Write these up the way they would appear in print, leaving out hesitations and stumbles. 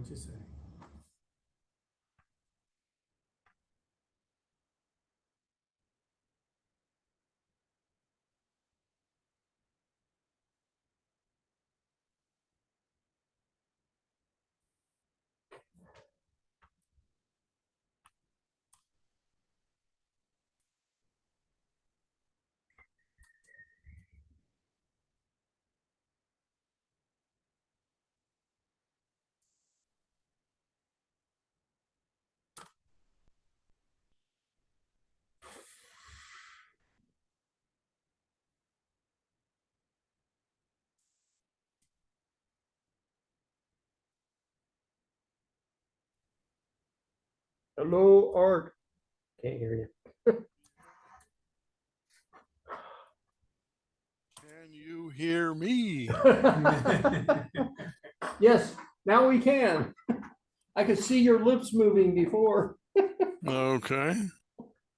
What you say? Hello, Art. Can't hear you. Can you hear me? Yes, now we can. I could see your lips moving before. Okay.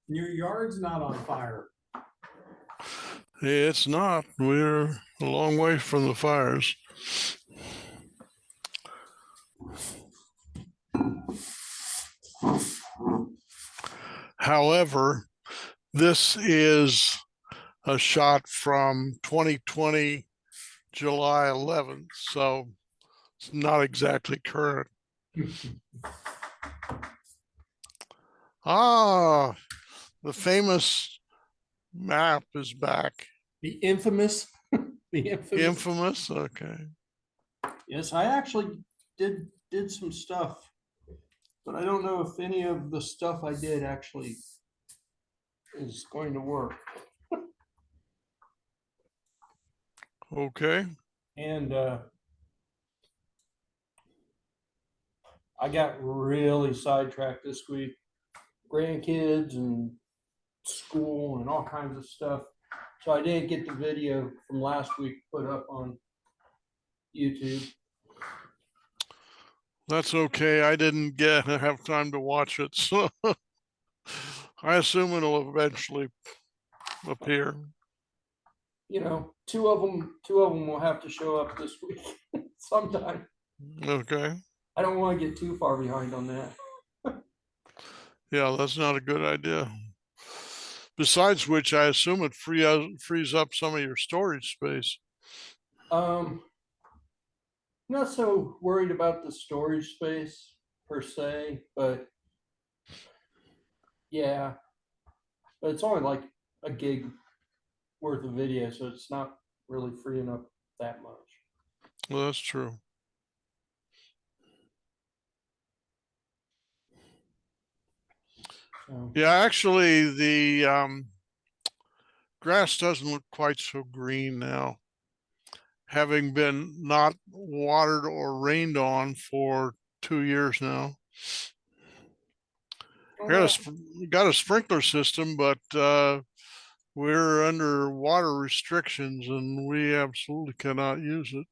Your yard's not on fire. It's not. We're a long way from the fires. However, this is a shot from 2020, July 11th, so it's not exactly current. Ah, the famous map is back. The infamous. The infamous. Infamous, okay. Yes, I actually did some stuff, but I don't know if any of the stuff I did actually is going to work. Okay. And I got really sidetracked this week. Grandkids and school and all kinds of stuff. So I didn't get the video from last week put up on YouTube. That's okay. I didn't have time to watch it, so I assume it'll eventually appear. You know, two of them will have to show up this week sometime. Okay. I don't want to get too far behind on that. Yeah, that's not a good idea. Besides which, I assume it frees up some of your storage space. Not so worried about the storage space per se, but yeah, but it's only like a gig worth of video, so it's not really freeing up that much. Well, that's true. So, Yeah, actually, the grass doesn't look quite so green now, having been not watered or rained on for 2 years now. Got a sprinkler system, but we're under water restrictions and we absolutely cannot use it.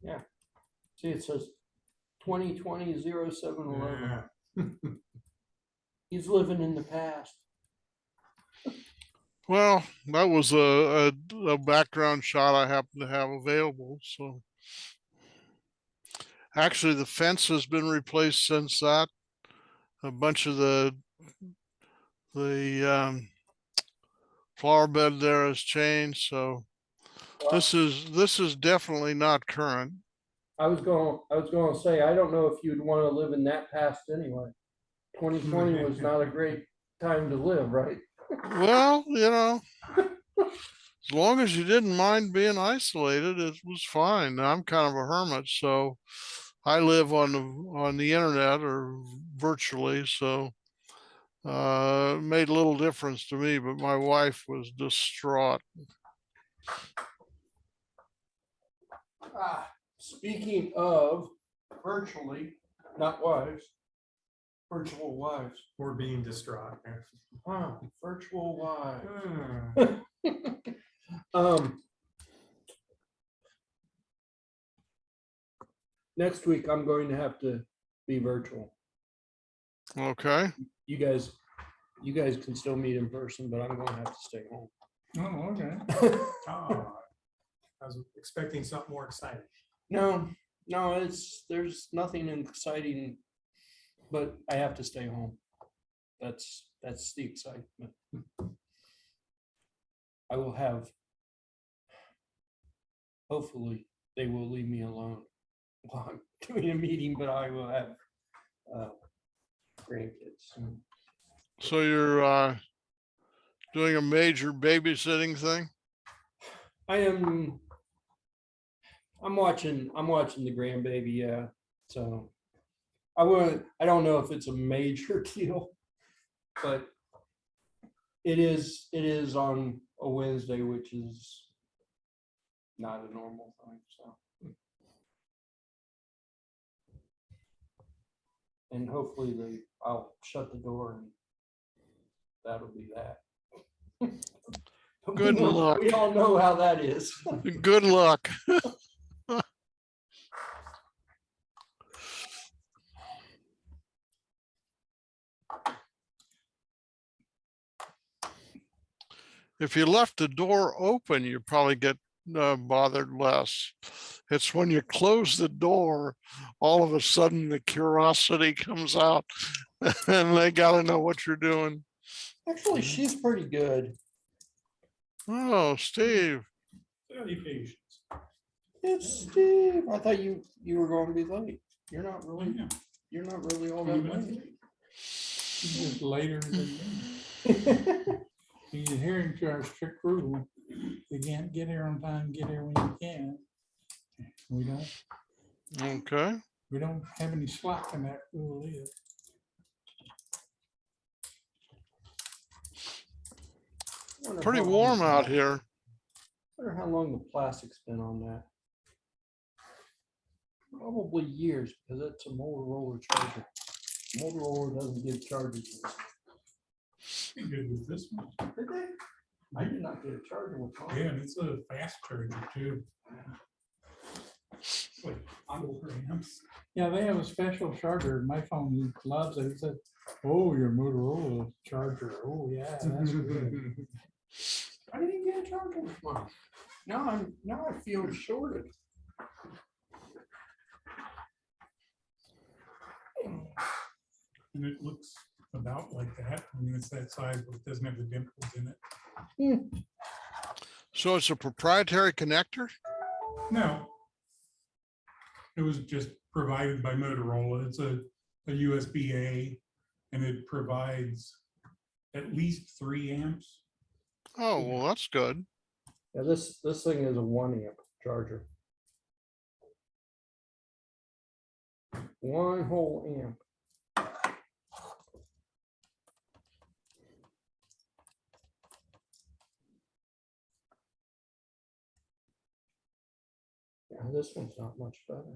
yeah. See, it says 2020-07-11. He's living in the past. Well, that was a background shot I happen to have available. So actually the fence has been replaced since that. A bunch of the flower bed there has changed. So this is definitely not current. I was going to say, I don't know if you'd want to live in that past anyway. 2020 was not a great time to live, right? Well, you know, as long as you didn't mind being isolated, it was fine. I'm kind of a hermit, so I live on the internet or virtually, so it made little difference to me, but my wife was distraught. Speaking of virtually, not wives, virtual wives. We're being distraught. Virtual wives. Hmm. Next week I'm going to have to be virtual. Okay. You guys can still meet in person, but I'm going to have to stay home. Oh, okay. Oh, I was expecting something more exciting. No, there's nothing exciting, but I have to stay home. That's the excitement. I will have, hopefully, they will leave me alone while I'm doing a meeting, but I will have grandkids soon. So you're doing a major babysitting thing? I'm watching the grandbaby, yeah. So I don't know if it's a major deal, but it is on a Wednesday, which is not a normal thing, so. And hopefully I'll shut the door and that'll be that. Good luck. We all know how that is. Good luck. If you left the door open, you probably get bothered less. It's when you close the door, all of a sudden the curiosity comes out and they gotta know what you're doing. Actually, she's pretty good. Oh, Steve. Very patient. It's Steve. I thought you were going to be late. You're not Oh, really. yeah. You're not really all 20 that minutes late. late. He's just later than me. He's adhering to our strict rule. You can't get here on time, get here when you can. Okay. We don't have any slack in that rule either. Pretty warm out here. Wonder how long the plastic's been on that. Probably years, because it's a Motorola charger. Motorola doesn't give chargers. Be good with this one. Did they? I did not get a charger with mine. Yeah, and it's a fast charger too. Like 4 amps. Yeah, they have a special charger. My phone loves it. It said, "Oh, your Motorola charger. Oh, yeah, that's good." I didn't get a charger with mine. Now I feel shorted. And it looks about like that. I mean, it's that size, but it doesn't have the dimples in it. So it's a proprietary connector? No. It was just provided by Motorola. It's a USB-A, and it provides at least 3 amps. Oh, well, that's good. Yeah, this thing is a 1 amp charger. 1 whole amp. Yeah, this one's not much better.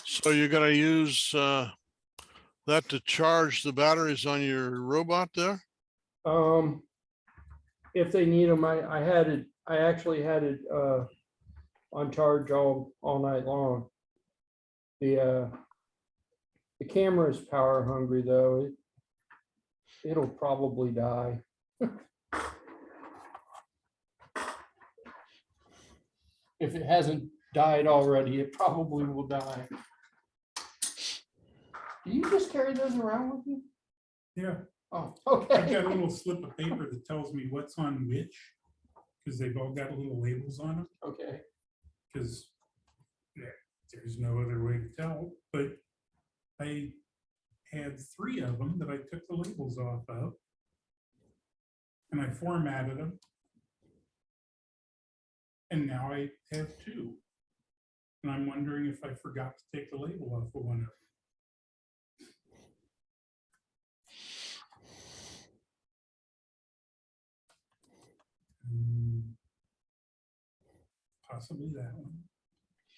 So you're gonna use that to charge the batteries on your robot there? If they need them, I actually had it on charge all night long. The camera is power hungry though. It'll probably die. If it hasn't died already, it probably will die. Do you just carry those around with you? Yeah. Oh, I've got okay. a little slip of paper that tells me what's on which, because they've all got little labels on them, Okay. because there's no other way to tell. But I had 3 of them that I took the labels off of, and I formatted them. And now I have 2. And I'm wondering if I forgot to take the label off of one of them. Possibly that one.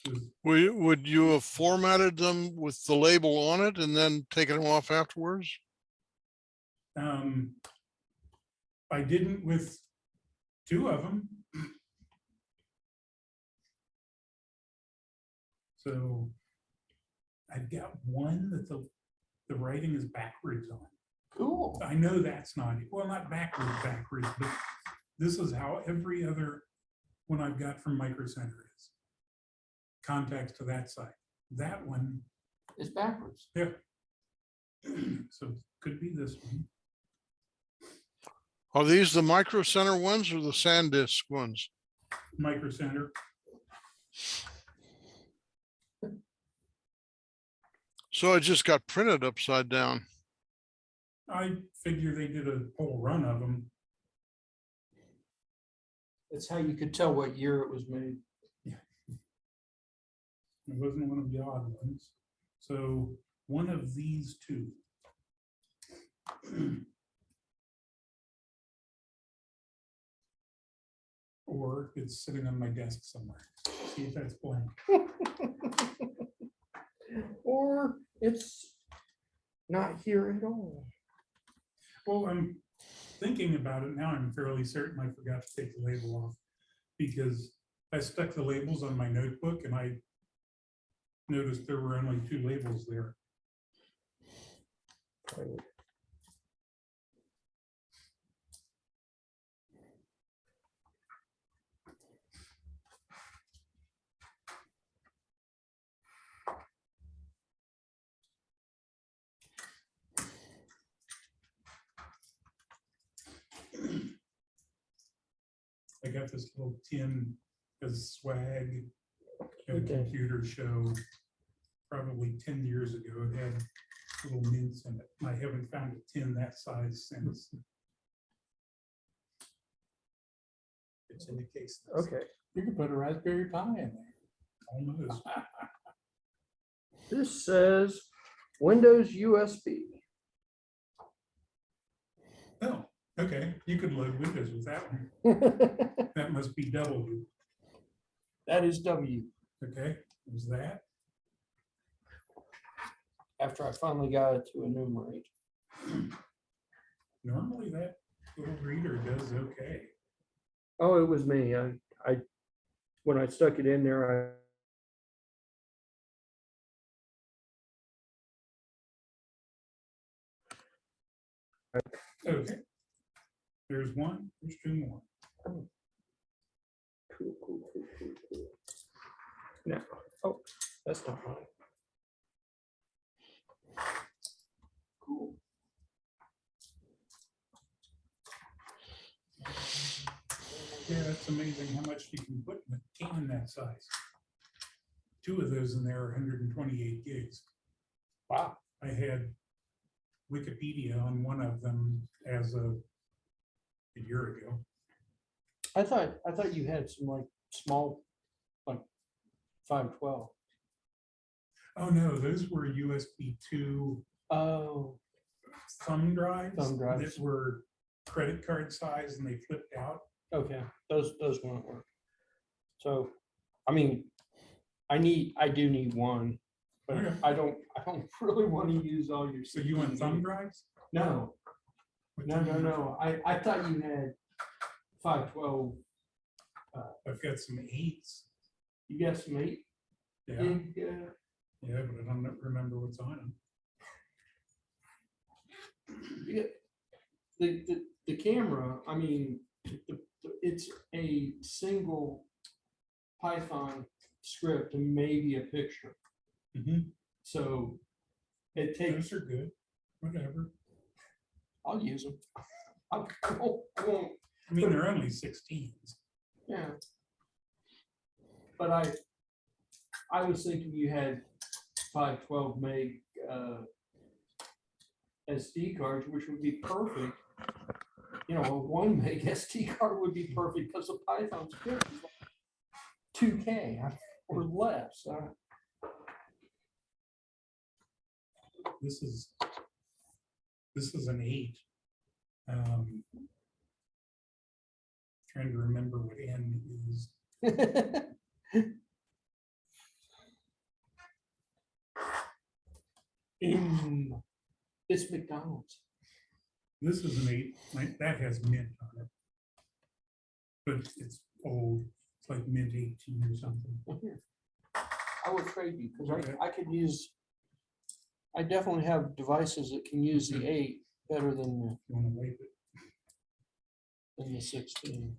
'Cause, Would you have formatted them with the label on it and then taken them off afterwards? I didn't with 2 of them. So I've got one that the writing is backwards on. Cool. I know that's not, well, not backwards, but this is how every other one I've got from Micro Center is. Contacts to that side. That one, It's backwards. yeah. So it could be this one. Are these the Micro Center ones or the SanDisk ones? Micro Center. So it just got printed upside down. I figure they did a whole run of them. That's how you could tell what year it was made. It wasn't one of the odd ones. So one of these two. Or it's sitting on my desk somewhere. See if that's blank. Or it's not here at all. Well, I'm thinking about it now. I'm fairly certain I forgot to take the label off because I stuck the labels on my notebook and I noticed there were only 2 labels there. I got this little tin as swag at a Okay. computer show probably 10 years ago. It had little mints in it. I haven't found a tin that size since. It's in the case. Okay. You could put a Raspberry Pi in there. Almost. This says Windows USB. Oh, okay. You could load Windows with that one. That must be W. That is W. Okay, was that? After I finally got it to enumerate. Normally that little reader does okay. Oh, it was me. I when I stuck it in there, Okay. There's one, there's 2 more. Cool. Now, oh, that's not mine. Cool. Yeah, that's amazing how much you can put in a can that size. 2 of those in there are 128 gigs. Wow. I had Wikipedia on one of them as a year ago. I thought you had some like small, like 512. Oh no, those were USB 2 Oh, thumb drives. Thumb drives. That were credit card size and they flipped out. okay. Those won't work. So, I mean, I do need one, but Okay. I don't really want to use all your. So you want thumb CPU. drives? No, What do you use? no. I thought you had 512. I've got some 8s. You got some 8 Yeah, gig. yeah, but I don't remember what's on them. The camera, I mean, it's a single Python script and maybe a picture. So it takes, Those are good. Whatever. I'll use them. I won't, I mean, they're only 16s. yeah. But I was thinking you had 512 meg SD cards, which would be perfect. You know, a 1 meg SD card would be perfect because the Python script is like 2K or less. This is an 8. Trying to remember what N is. It's McDonald's. This is an 8. That has mint on it. But it's old. It's like mint 18 or something. I would trade you because Okay. I could use. I definitely have devices that can use the 8 better than You want to wipe it? the 16.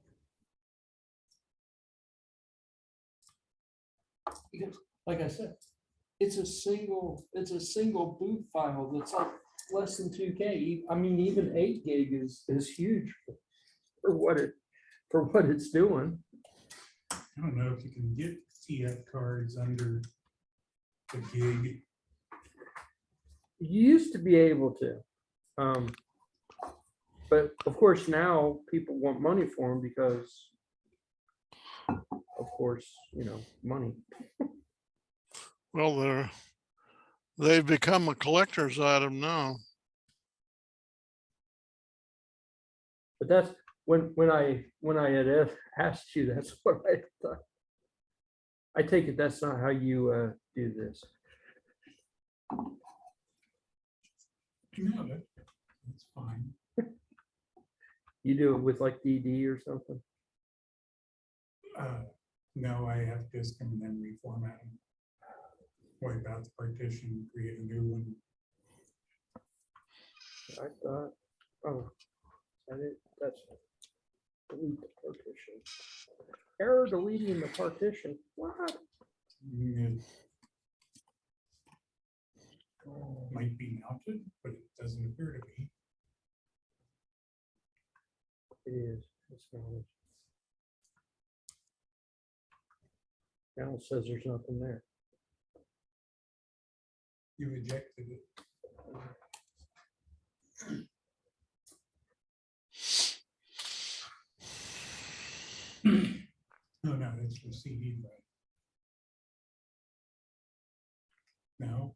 because, like I said, it's a single boot file that's like less than 2K. I mean, even 8 gig is huge for what it's doing. I don't know if you can get TF cards under the gig. You used to be able to. But of course now people want money for them because of course, money. Well, they've become a collector's item now. But that's when I had asked you, that's what I thought. I take it that's not how you do this. No, that's fine. You do it with like DD or something. No, I have disk them and then reformat them. Wipe out the partition, create a new one. I thought, oh, that's delete the partition. Error deleting the partition. What? It might be mounted, but it doesn't appear to be. It is. It's not. Now it says there's nothing there. You ejected it. Oh, no, that's your CD drive. No.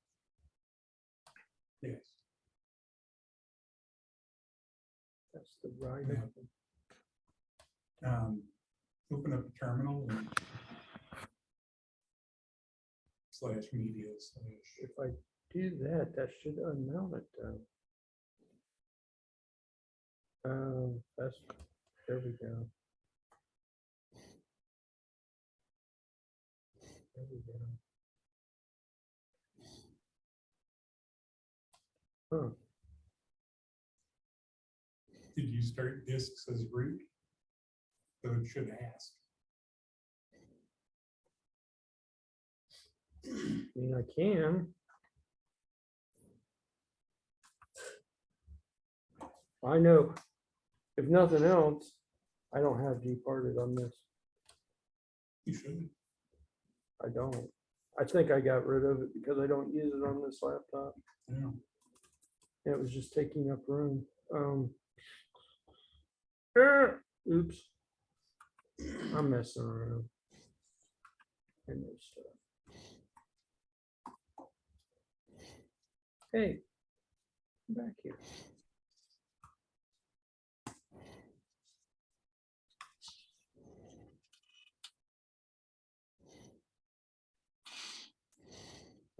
Yes. That's the right. Yeah. Open up a terminal and /media/ If I do that, that should unmount it though. There we go. There we go. Huh. Did you start disks as root? So it should ask. I mean, I can. I know, if nothing else, I don't have departed on this. You should. I don't. I think I got rid of it because I don't use it on this laptop. Yeah. It was just taking up room. Oops. I'm messing around. I know stuff. Hey, come back here.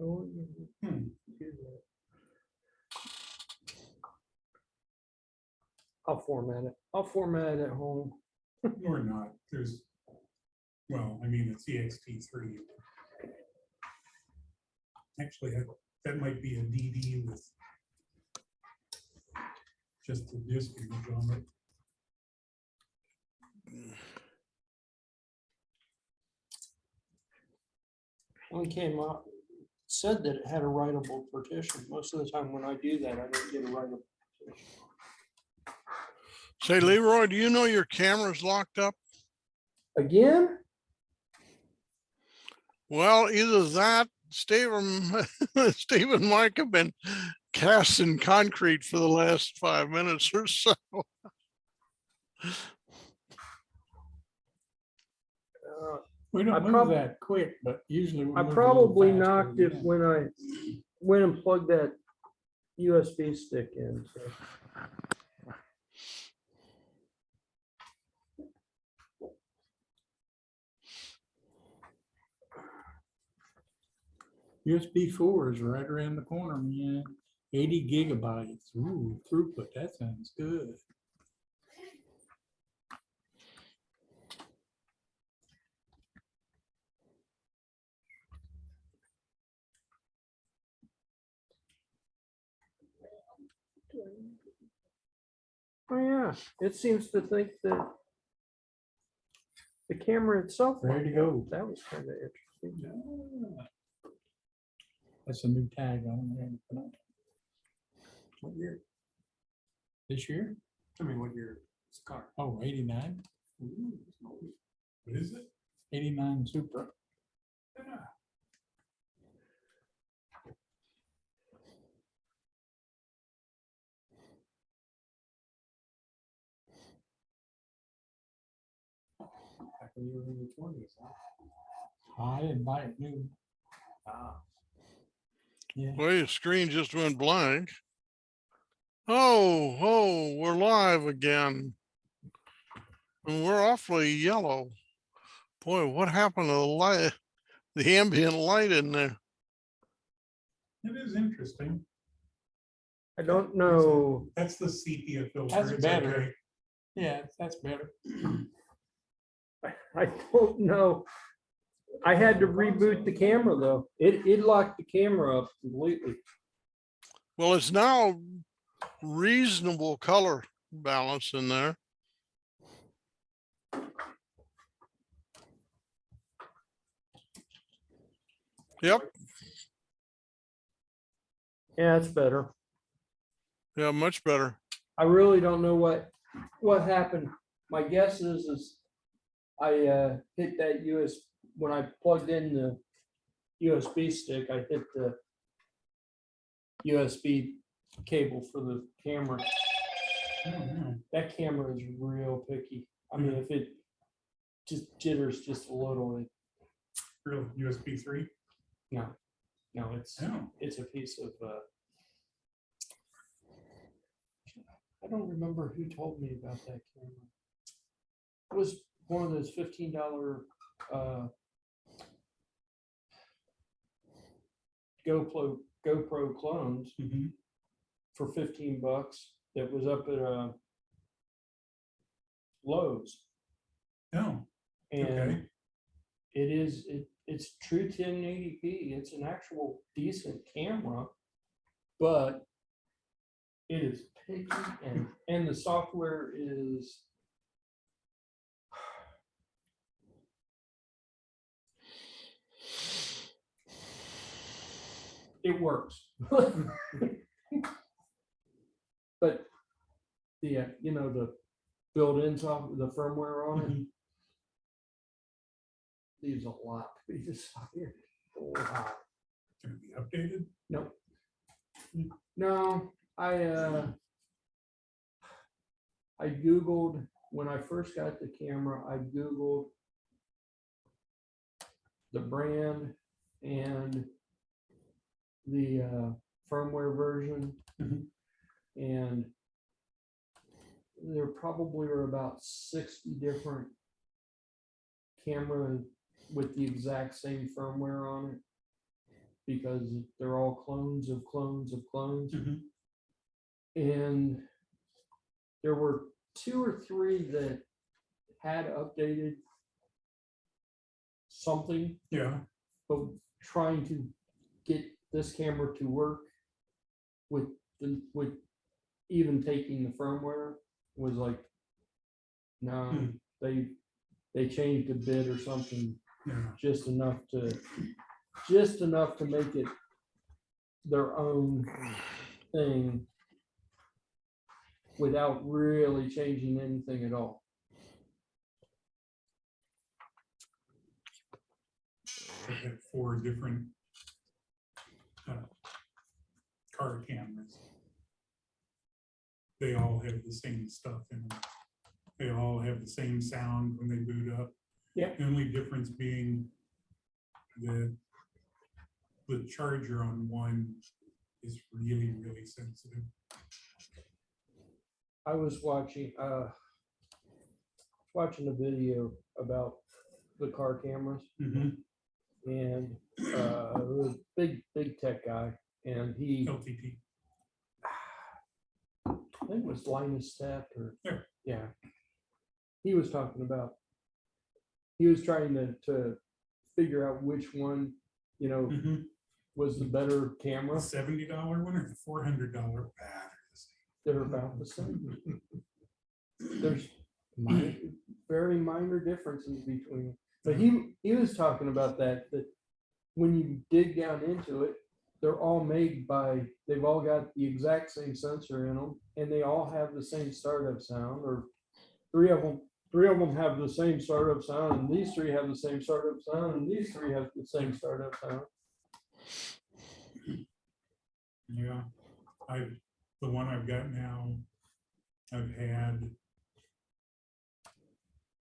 Oh, yeah. Do that. I'll format it. I'll format it at home. Or not. There's, well, I mean, it's ext3. Actually, that might be a DD with just the disk image on it. When it came up, said that it had a writable partition. Most of the time when I do that, I don't get a writable partition. Say, Leroy, do you know your camera's locked up? Again? Well, either that, Steve and Mike have been casting concrete for the last 5 minutes or so. We don't I move prob- that quick, but usually we I move a probably little faster knocked it than when I went and plugged that USB stick in. So. USB 4 is right around the corner, man. 80 gigabytes. Ooh, throughput. That sounds good. Oh yeah, it seems to think that the camera itself. Ready to go. That was kind of interesting. That's a new tag on there. What year? This year? I mean, what year? It's a car. Oh, 89, Ooh, it's an oldie. What is it? 89 Supra. Yeah. Back when you were in your 20s. Huh? I didn't buy it new. Ah, Yeah. Well, your screen just went blank. Oh, we're live again. And we're awfully yellow. Boy, what happened to the light, the ambient light in there? It is interesting. I don't know. That's the sepia filter. That's It's better. okay. Yeah, that's better. I don't know. I had to reboot the camera though. It locked the camera up completely. Well, it's now reasonable color balance in there. Yep, Yeah, it's better. yeah, much better. I really don't know what happened. My guess is I hit that when I plugged in the USB stick, I hit the USB cable for the camera. I don't know. That camera is real picky. I mean, if it just jitters just a little, Real USB 3? no, it's Oh, a piece of I don't remember who told me about that camera. It was one of those $15 GoPro clones mhm. for $15 that was up at Lowe's. Oh, And okay. it's true 1080p. It's an actual decent camera, but it is picky and the software is it works. But the the built-in software, the firmware on it Mhm. leaves a lot to be desired. A lot. Can it be updated? Nope. No, I Googled when I first got the camera, I Googled the brand and the firmware version. Mhm. And there probably are about 60 different cameras with the exact same firmware on it because they're all clones of clones of clones. Mhm. And there were 2 or 3 that had updated something, Yeah. but trying to get this camera to work with even taking the firmware was like, no, Hmm. they changed a bit or something, Yeah. just enough to make it their own thing without really changing anything at all. I had 4 different car cameras. They all have the same stuff in them. They all have the same sound when they boot up. Yeah. The only difference being that the charger on one is really, really sensitive. I was watching a video about the car cameras Mhm. and a big tech guy, and he LTT. I think it was Linus Tech or Yeah. yeah. He was talking about he was trying to figure out which one, Mhm. was the better camera. The $70 one or the $400 batteries? They're about the same. There's very very minor differences between them. But he was talking about that when you dig down into it, they're all made by, they've all got the exact same sensor in them, and they all have the same startup sound, or three of them have the same startup sound, and these three have the same startup sound, and these three have the same startup sound. Yeah, the one I've got now, I've had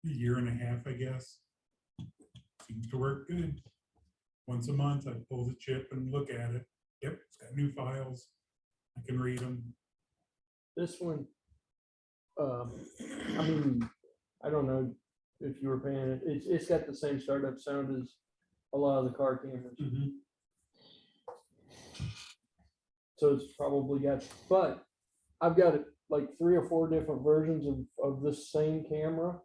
a year and a half, I guess. Seems to work good. Once a month, I pull the chip and look at it. Yep, it's got new files. I can read them. This one, I mean, I don't know if you were paying it. It's got the same startup sound as a lot of the car cameras. So it's probably got, but I've got like 3 or 4 different versions of this same camera.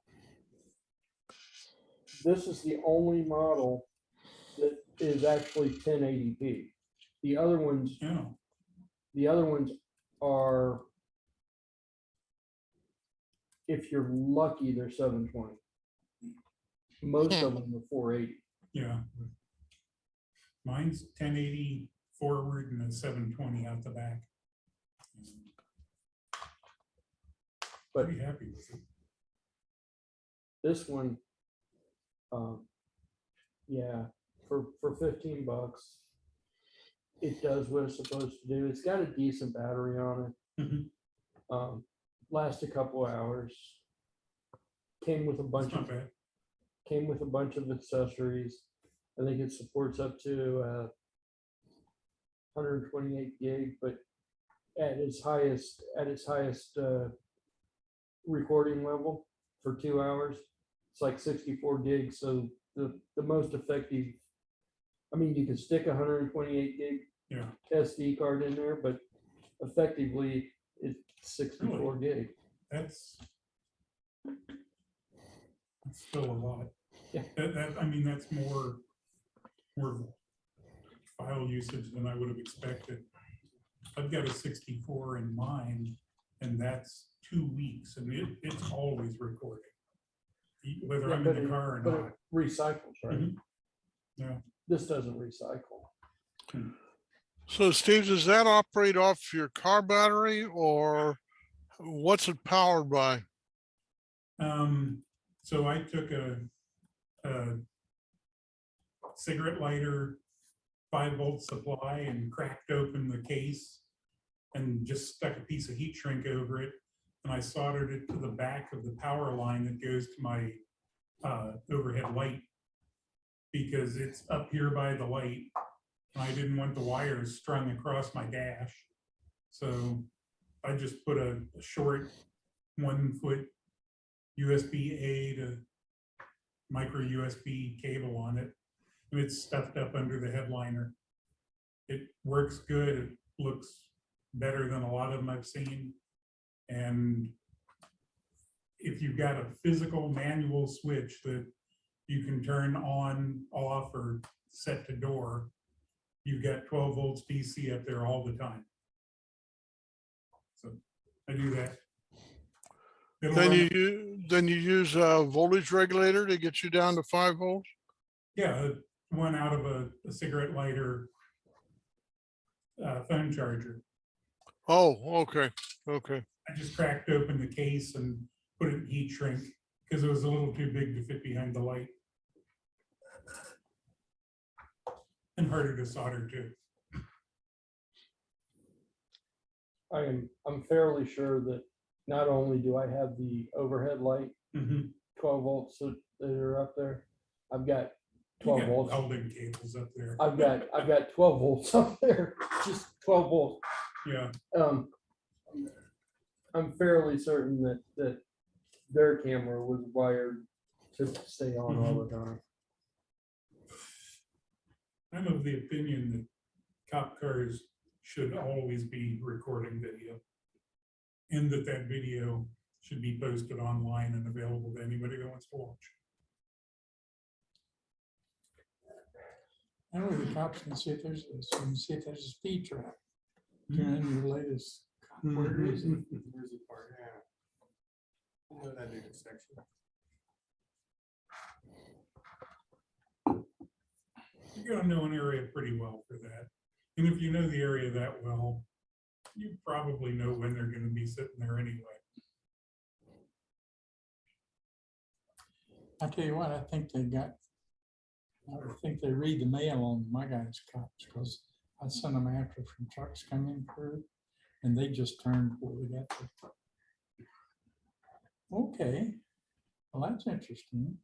This is the only model that is actually 1080p. The other ones, Yeah, are, if you're lucky, they're 720. Most of them are 480. yeah. Mine's 1080 forward and a 720 out the back. But Pretty happy with it. this one, yeah, for $15, it does what it's supposed to do. It's got a decent battery on it. Last a couple hours. Came with a It's bunch not of bad. accessories. I think it supports up to 128 gig, but at its highest recording level for 2 hours, it's like 64 gigs. So the most effective, I mean, you can stick 128 gig Yeah, SD card in there, but effectively it's 64 gig. that's still a lot. Yeah. I mean, that's more file usage than I would have expected. I've got a 64 in mine, and that's 2 weeks, and it's always recording, whether Yeah, I'm but in the car or but not. it recycles, right? Mhm. Yeah. This doesn't recycle. So Steve, does that operate off your car battery or what's it powered by? So I took a cigarette lighter 5-volt supply and cracked open the case and just stuck a piece of heat shrink over it. And I soldered it to the back of the power line that goes to my overhead light, because it's up here by the light. And I didn't want the wires strung across my dash. So I just put a short 1-foot USB-A to micro USB cable on it. And it's stuffed up under the headliner. It works good. It looks better than a lot of them I've seen. And if you've got a physical manual switch that you can turn on, off, or set to door, you've got 12 volts DC up there all the time. So I do that. It'll Then run- you use a voltage regulator to get you down to 5 volts? Yeah, one out of a cigarette lighter phone charger. Oh, okay, okay. I just cracked open the case and put it in heat shrink because it was a little too big to fit behind the light. And harder to solder too. I'm fairly sure that not only do I have the overhead light, 12 volts that are up there, I've got 12 volts. Welding cables up there. I've got 12 volts up there, just 12 volts. Yeah. I'm fairly certain that their camera was wired to stay on all the time. I'm of the opinion that cop cars should always be recording video, and that video should be posted online and available to anybody that wants to watch. I know the cops can see if there's a speed trap. Turn in your latest. Where is it? Where's the part? Yeah. I know that intersection. You gotta know an area pretty well for that. And if you know the area that well, you probably know when they're gonna be sitting there anyway. I tell you what, I think they read the mail on my guys' cops, because I sent them after from trucks coming through, and they just turned before we got there. Okay, well, that's interesting.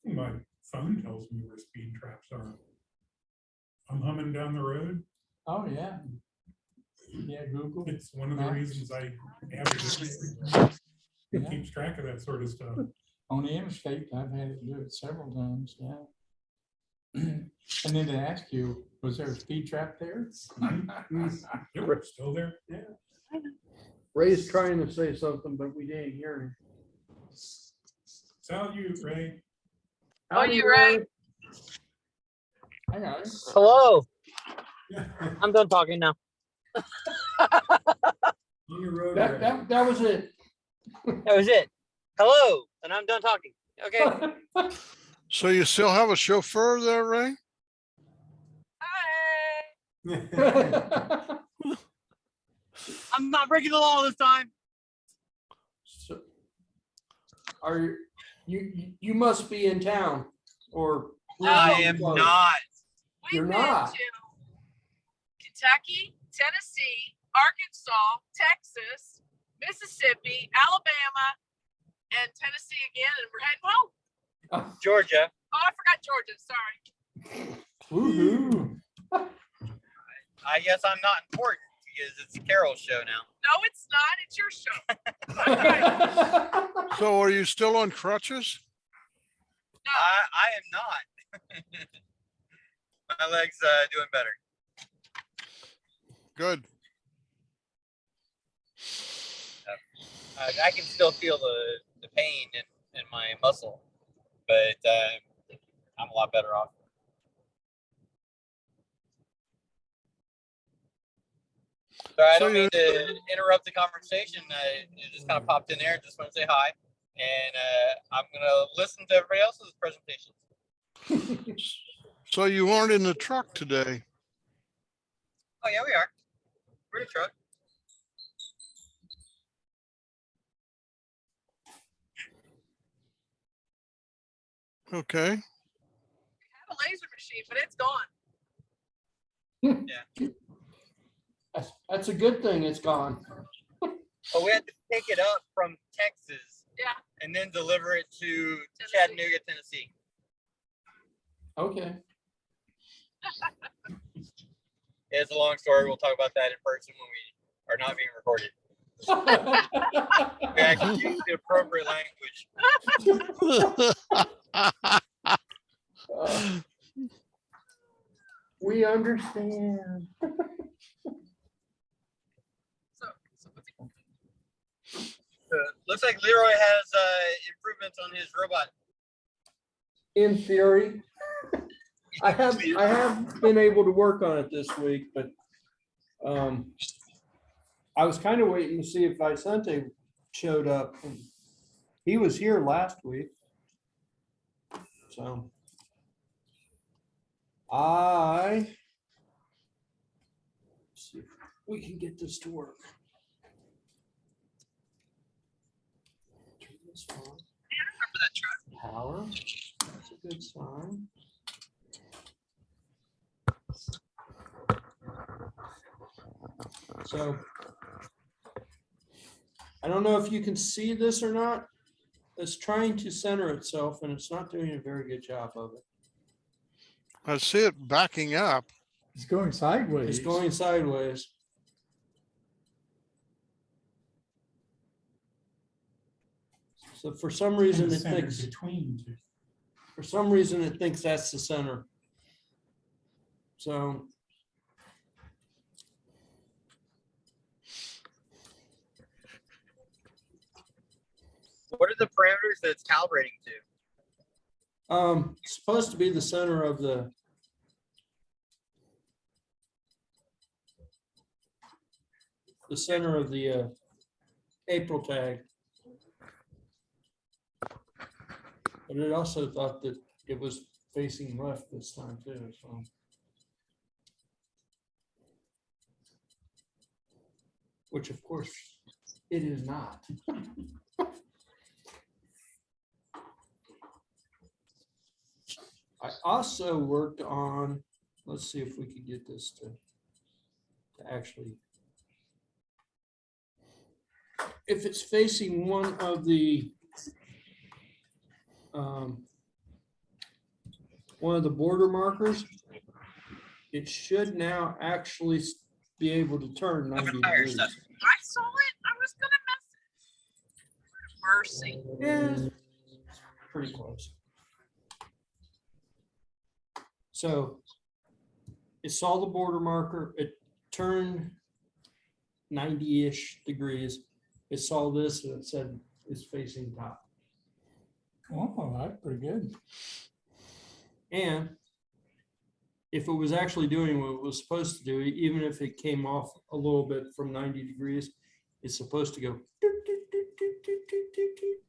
My phone tells me where speed traps are. I'm humming down the road. Oh, yeah. Yeah, Google. It's one of the Maps. reasons I have it. It Yeah. keeps track of that sort of stuff. On the interstate, I've had it do it several times, yeah. And then they ask you, was there a speed trap there? Yep, we're still there. Yeah. Ray's trying to say something, but we didn't hear him. Salute, Ray. Oh, you Ray? I got it. Hello. I'm done talking now. On your road. That was it. That was it. Hello, and I'm done talking. Okay. So you still have a chauffeur there, Ray? Hi. I'm not breaking the law this time. So, are you must be in town, or I am close? not. You're We've been not. to Kentucky, Tennessee, Arkansas, Texas, Mississippi, Alabama, and Tennessee again, and we're heading home. Georgia. Oh, I forgot Georgia. Sorry. Woohoo. I guess I'm not important because it's Carol's show now. No, it's not. It's your show. Okay. So are you still on crutches? I am not. My leg's doing better. Good. I can still feel the pain in my muscle, but I'm a lot better off. Sorry, I So don't mean to interrupt the conversation. It just kind of popped in there. Just want to say hi, and I'm gonna listen to everybody else's presentations. So you weren't in the truck today? Oh yeah, we are. We're in a truck. Okay. I have a laser machine, but it's gone. That's a good thing it's gone. But we had to pick it up from Texas. Yeah. And then deliver it to Tennessee. Chattanooga, Tennessee. Okay. It's a long story. We'll talk about that in person when we are not being recorded. We actually use the appropriate language. We understand. So what's it? Looks like Leroy has improvements on his robot. In theory, I have been able to work on it this week, but I was kind of waiting to see if Vicente showed up. He was here last week, so let's see if we can get this to work. Turn this on. Remember that truck? Power, that's a good sign. So I don't know if you can see this or not. It's trying to center itself and it's not doing a very good job of it. I see it backing up. It's going sideways. It's going sideways. So for some reason it Center thinks, between two. for some reason it thinks that's the center. So What are the parameters that it's calibrating to? it's supposed to be the center of the center of the April tag. But it also thought that it was facing left this time too, so. Which of course, it is not. I also worked on, let's see if we could get this to actually. If it's facing one of the border markers, it should now actually be able to turn 90 degrees. I saw it. I was gonna mess it. Mercy. Yeah, pretty close. So it saw the border marker, it turned 90-ish degrees. It saw this and it said it's facing top. Oh, that's pretty good. And if it was actually doing what it was supposed to do, even if it came off a little bit from 90 degrees, it's supposed to go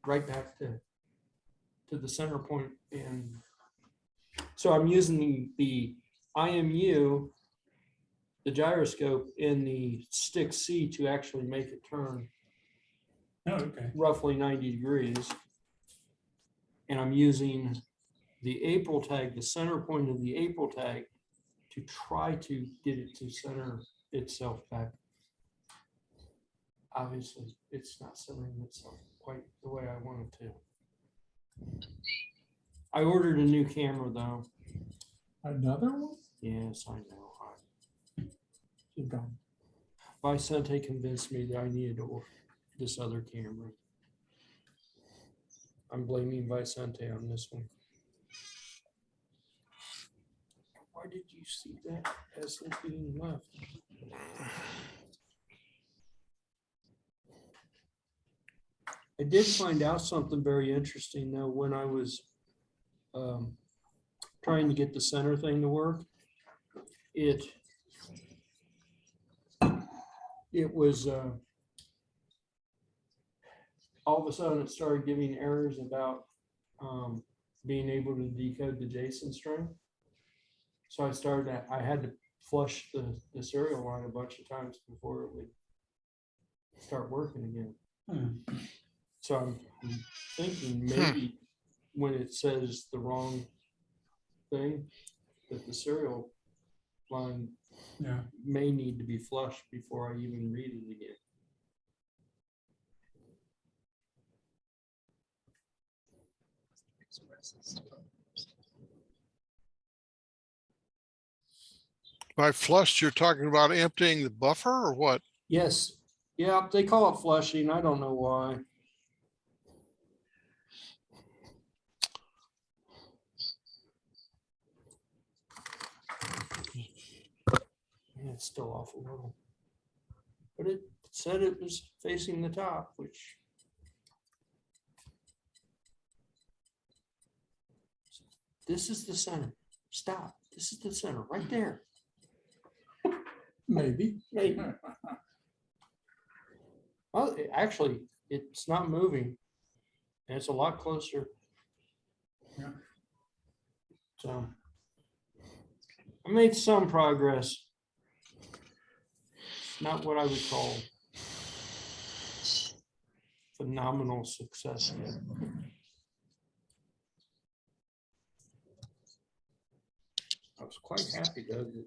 right back to the center point. And so I'm using the IMU, the gyroscope in the stick C to actually make it turn Oh, okay. roughly 90 degrees. And I'm using the April tag, the center point of the April tag, to try to get it to center itself back. Obviously, it's not centering itself quite the way I want it to. I ordered a new camera though. Another one? Yes, I know. Keep going. Vicente convinced me that I needed to order this other camera. I'm blaming Vicente on this one. Why did you see that as it being left? I did find out something very interesting though when I was trying to get the center thing to work. It was all of a sudden it started giving errors about being able to decode the JSON string. So I had to flush the serial line a bunch of times before it would start working again. So I'm thinking maybe when it says the wrong thing, that the serial line may need to be flushed before I even read it again. By flushed, you're talking about emptying the buffer or what? Yes. Yeah, they call it flushing. I don't know why. Yeah, it's still off a little. But it said it was facing the top, which this is the center. Stop. This is the center right there. Maybe. Maybe. Well, actually, it's not moving. And it's a lot closer. Yeah. So I made some progress. Not what I would call phenomenal success yet. I was quite happy though that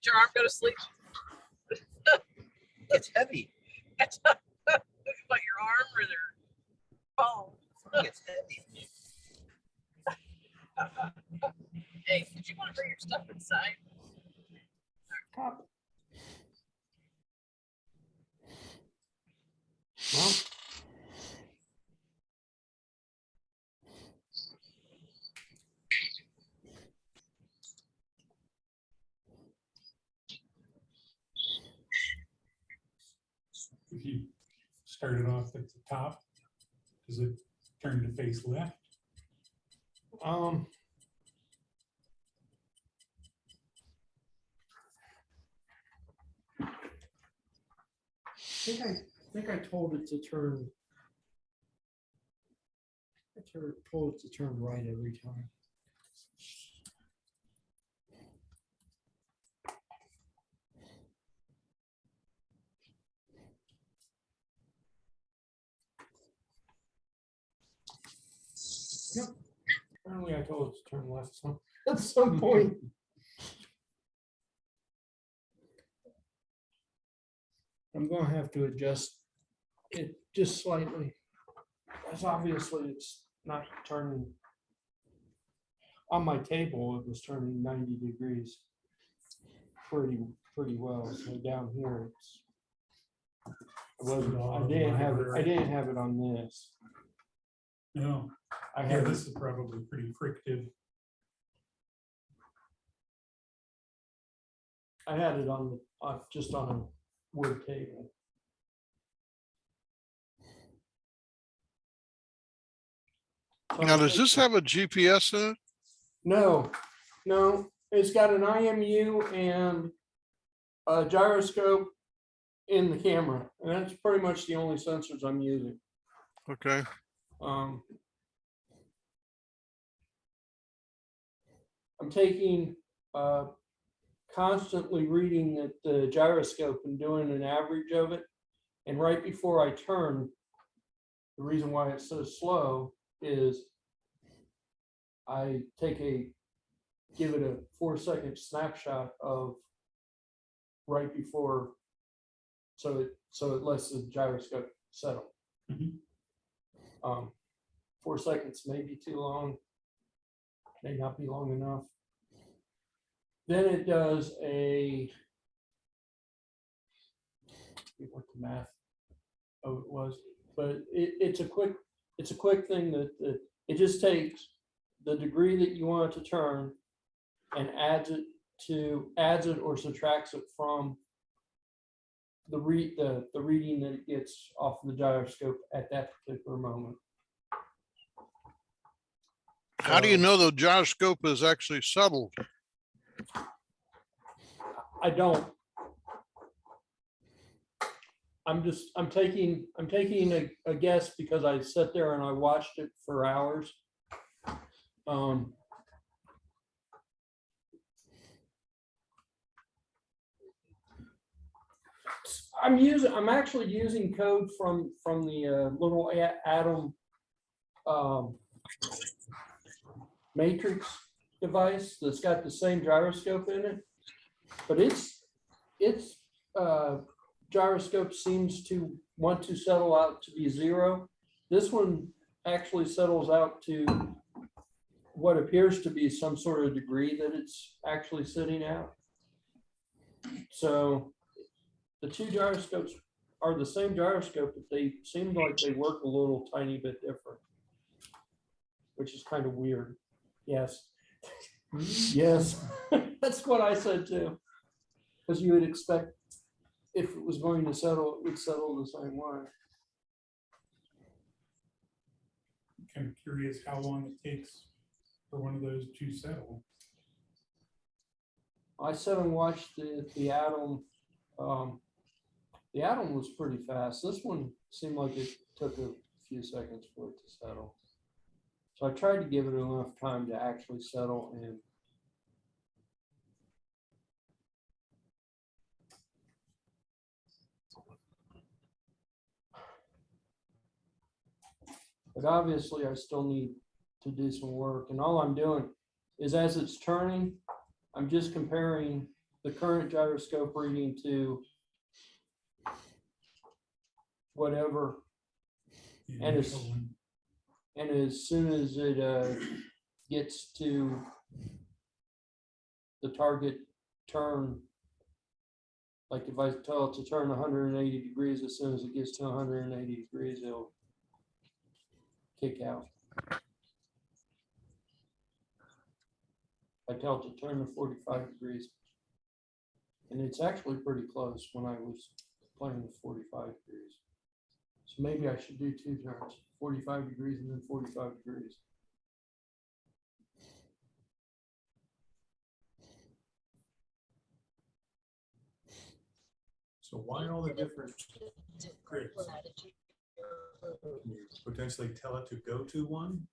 Did your arm go to sleep? It's heavy. What, your arm or their phone? It's heavy. Hey, did you want to bring your stuff inside? top. Well, If you started off at the top, does it turn to face left? think I told it to turn. Told it to turn right every time. Yep. Apparently I told it to turn left at some point. I'm gonna have to adjust it just slightly. As obviously it's not turning. On my table, it was turning 90 degrees pretty well. So down here it's I didn't have it on this. No, I yeah, had this is probably pretty frictive. I had it on just on a wood table. So Now, I'm does this have a GPS in it? No, it's got an IMU and a gyroscope in the camera, and that's pretty much the only sensors I'm using. Okay. I'm taking constantly reading the gyroscope and doing an average of it. And right before I turn, the reason why it's so slow is I give it a 4-second snapshot of right before, so it lets the gyroscope settle. Mhm. 4 seconds may be too long, may not be long enough. Then it does what the math of it was, but it's a quick thing that it just takes the degree that you want it to turn and adds it or subtracts it from the reading that it gets off the gyroscope at that particular moment. How do you So, know the gyroscope is actually settled? I don't. I'm taking a guess because I sat there and I watched it for hours. I'm actually using code from the little Atom matrix device that's got the same gyroscope in it, but its gyroscope seems to want to settle out to be 0. This one actually settles out to what appears to be some sort of degree that it's actually sitting at. So the two gyroscopes are the same gyroscope, but they seem like they work a little tiny bit different, which is kind of weird. Yes. Yes, that's what I said too. Because you would expect if it was going to settle, it would settle the same way. Kind of curious how long it takes for one of those to settle. I sat and watched the Atom. The Atom was pretty fast. This one seemed like it took a few seconds for it to settle. So I tried to give it enough time to actually settle in. But obviously I still need to do some work, and all I'm doing is as it's turning, I'm just comparing the current gyroscope reading to whatever, The and initial one. as soon as it gets to the target turn, like if I tell it to turn 180 degrees, as soon as it gets to 180 degrees, it'll kick out. I tell it to turn to 45 degrees. And it's actually pretty close when I was playing with 45 degrees. So maybe I should do 2 turns, 45 degrees and then 45 degrees. So why all the different grids? Can you potentially tell it to go to one?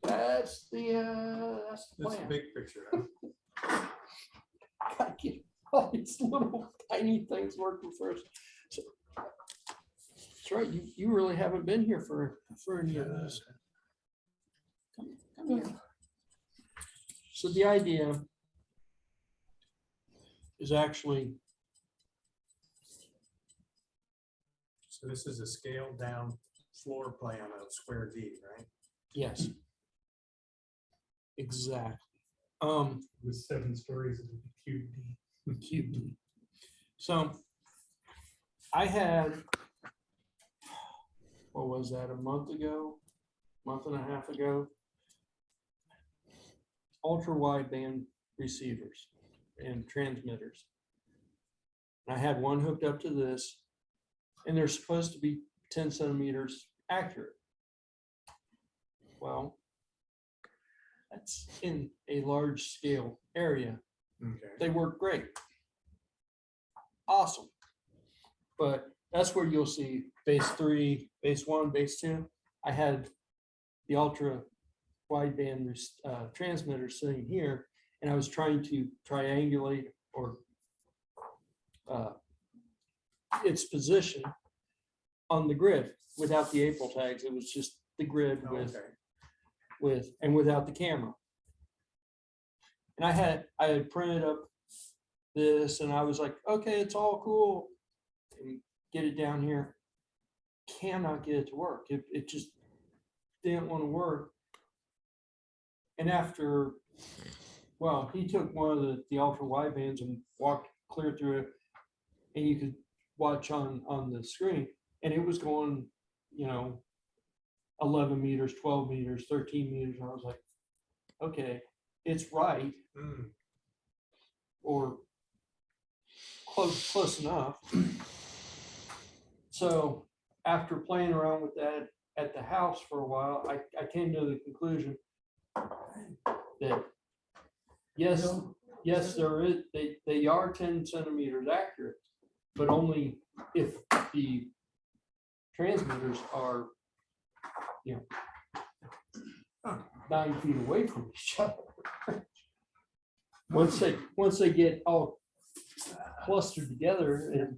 That's the That's the plan. big picture. Huh? Gotta get all these little tiny things working first. So, that's right. You really haven't been here for any of this. Come here. So the idea is actually, So this is a scaled down floor plan of Square D, right? yes. Exactly. With 7 stories of cube D. Cubed. So I had, what was that, a month and a half ago? Ultra wideband receivers and transmitters. And I had one hooked up to this, and they're supposed to be 10 centimeters accurate. Well, that's in a large scale area. Okay. They work great. Awesome. But that's where you'll see base 3, base 1, base 2. I had the ultra wideband transmitter sitting here, and I was trying to triangulate or its position on the grid without the April tags. It was just the grid without the camera. And I had printed up this, and I was like, okay, it's all cool. And get it down here. Cannot get it to work. It just didn't want to work. And after, well, he took one of the ultra widebands and walked clear through it, and you could watch on the screen, and it was going, 11 meters, 12 meters, 13 meters. And I was like, okay, it's right, or close enough. So after playing around with that at the house for a while, I came to the conclusion that yes, there is, they are 10 centimeters accurate, but only if the transmitters are 9 feet away from each other. Once they get all clustered together, it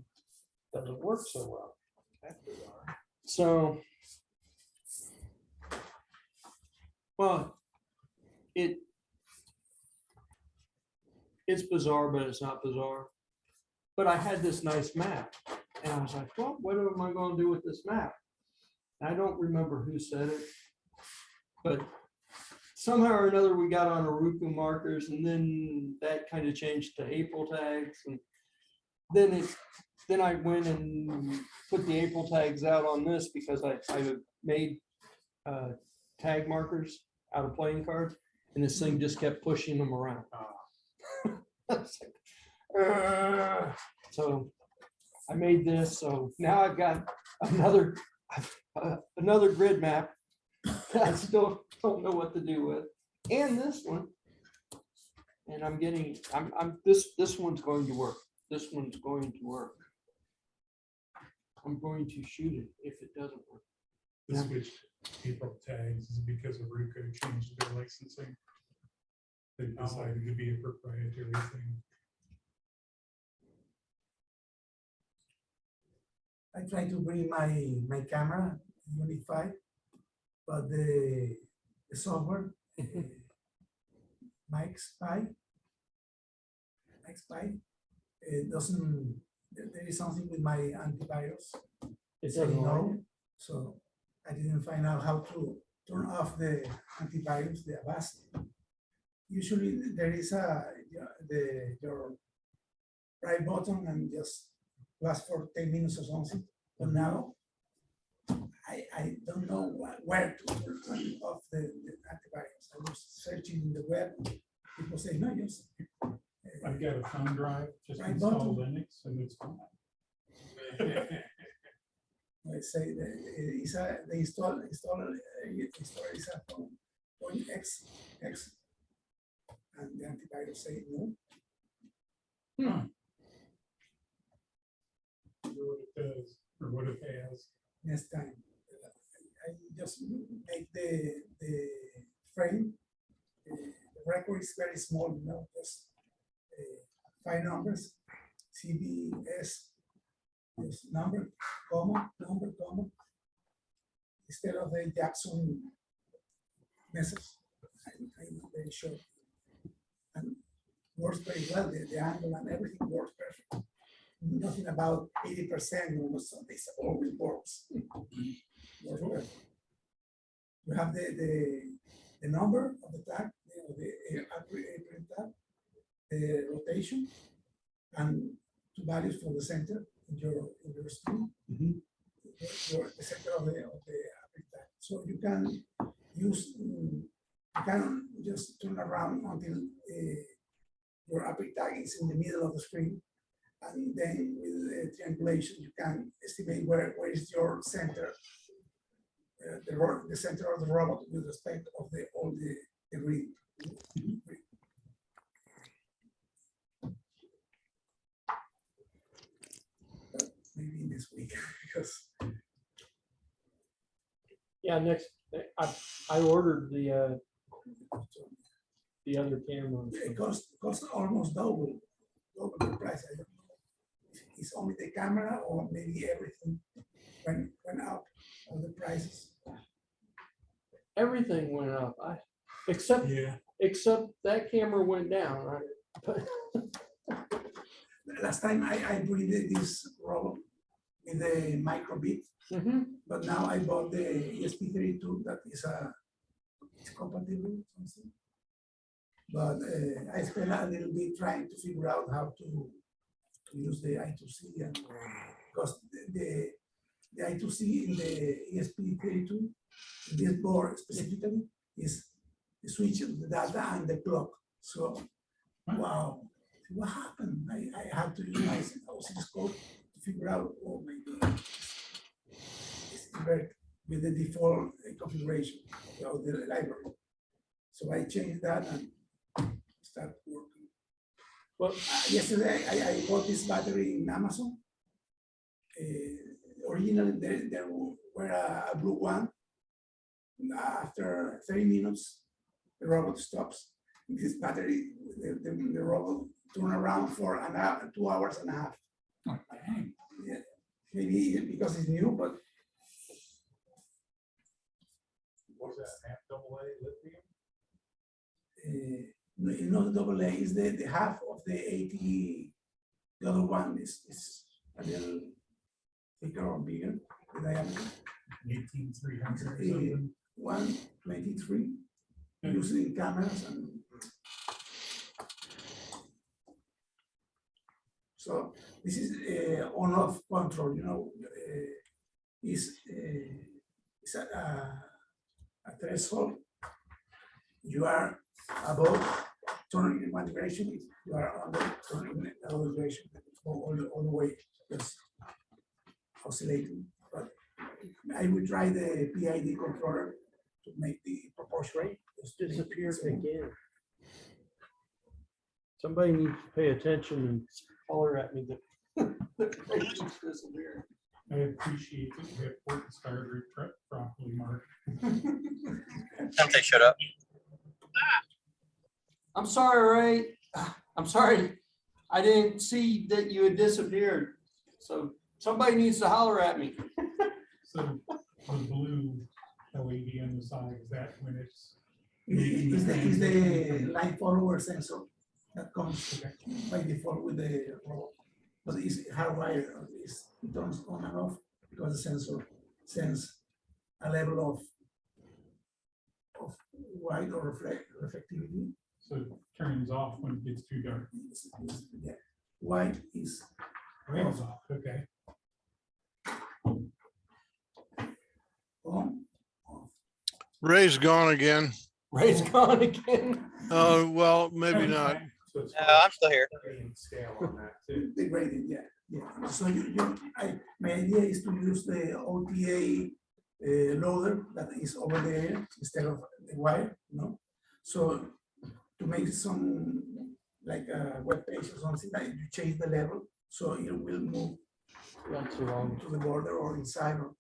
doesn't work so well. That's bizarre. So, well, it's bizarre, but it's not bizarre. But I had this nice map, and I was like, well, what am I going to do with this map? And I don't remember who said it, but somehow or another we got on Aruku markers, and then that kind of changed to April tags, and then I went and put the April tags out on this because I made tag markers out of playing cards, and this thing just kept pushing them around. So I made this. So now I've got another grid map that I still don't know what to do with, and this one. And this one's going to work. This one's going to work. I'm going to shoot it if it doesn't work. The switch April tags is because of Ruco changed their licensing. They decided to be a proprietary thing. I try to bring my camera unified, but the software Mike's Spy, it doesn't. There is something with my antivirus. It saying doesn't work. no, so I didn't find out how to turn off the antivirus, the Avast. Usually there is your right button and just lasts for 10 minutes or something. But now I don't know where to turn off the antivirus. I was searching in the web. People say no, just I've got a thumb drive, just Right install button. Linux and it's fine. I say the installer is a point X, and the antivirus say no. what it does or what it has. next time. I just make the frame. The record is very small, you know, just 5 numbers, CBS, just number, comma, instead of the Jackson message. I'm very short. And works very well, the angle and everything works perfect. Nothing about 80%, almost, this always works. Works perfect. You have the number of the tag, the print tag, the rotation, and 2 values for the center in your string. The center of the print tag. So you can use, you can just turn around until your API tag is in the middle of the screen. And then with the triangulation, you can estimate where is your center, the center of the robot with respect of all the grid. But maybe this week, because Yeah, next, I ordered the other camera. it costs almost double the price. I don't know if it's only the camera or maybe everything went up on the prices. Everything went up, except Yeah. that camera went down, right? But Last time I breeded this robot with the microbit, but now I bought the ESP32 that is it's compatible with something. But I spent a little bit trying to figure out how to use the I2C, and because the I2C in the ESP32, this board specifically, is the switch of the data and the clock. So, wow, what happened? I had to use my oscilloscope to figure out, oh my God, it's inverted with the default configuration of the library. So I changed that and started working. Well, yesterday I bought this battery in Amazon. Originally there were a blue one. After 30 minutes, the robot stops. This battery, the robot turn around for 2 hours and a half. Oh, dang. Yeah. Maybe because it's new, but What's that, half double A lithium? not double A is the half of the 80. The other one is a little thicker or bigger, the diameter. 18300 or something. 123, using cameras and so this is on-off control. You know, is a threshold. You are above turning in one direction. You are under turning in another direction. All the way, just oscillating. But I will try the PID controller to make the proportion. it's disappeared again. Somebody needs to pay attention and holler at me that it's disappeared. I appreciate that you have port and starter properly marked. Don't they shut up? I'm sorry, Ray. I'm sorry. I didn't see that you had disappeared. So somebody needs to holler at me. So the blue LED on the side, is that when it's Is the line follower sensor that comes by default with the robot, but it's hardwired. It turns on and off because the sensor sends a level of white or reflectivity. so it turns off when it gets too dark? Yeah. White is Rails off, okay. on. Ray's gone again. Ray's gone again. Oh, well, maybe not. So it's No, I'm still here. grading scale on that too. The gradient, yeah. So my idea is to use the OTA loader that is over there instead of the wire, you know. So to make some like a web page or something, like you change the level, so it will move That's the wrong. to the border or inside. Or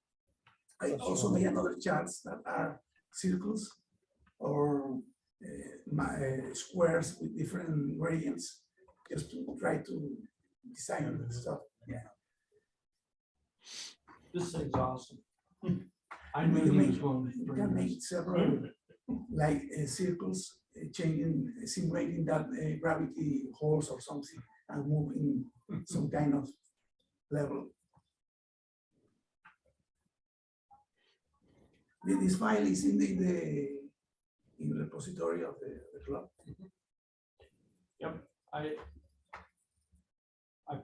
I That's also right. made another charts that are circles or squares with different gradients, just to try to design stuff. Yeah. This thing's awesome. I And knew you he make, was going to you bring can this. make several like circles, changing, simulating that gravity holes or something, and move in some kind of level. This file is in the repository of the club. I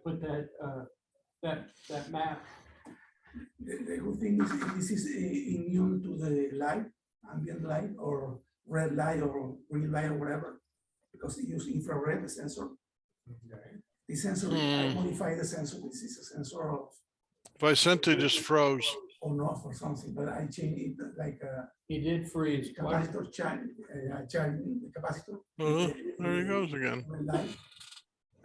put that, that map. The good thing is this is immune to the light, ambient light, or red light, or green light, or whatever, because it uses infrared sensor. Okay. The sensor, I modify the sensor. This is a sensor of Vicente just froze. on off or something, but I change it like a He did freeze. capacitor charge, charging the capacitor. There he goes again. Red light,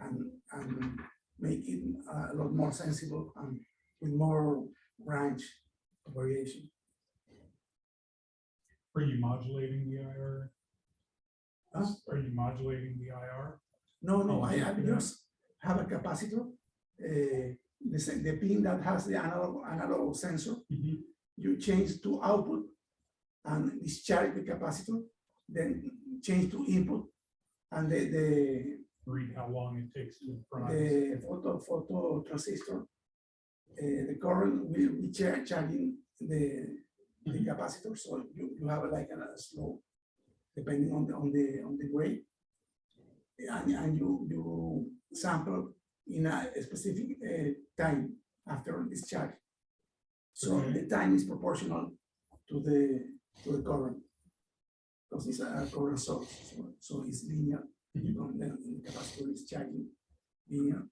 and make it a lot more sensible and with more range variation. Are you modulating the IR? Huh? Are you modulating the IR? No, I just have a capacitor. The pin that has the analog sensor, you change to output and discharge the capacitor, then change to input, and the Read how long it takes to rise. the photo transistor, the current will be charging the capacitor, so you have like a slow, depending on the grade, and you sample in a specific time after discharge. So the time is proportional to the current, because it's a current source, so it's linear. Then the capacitor is charging linear.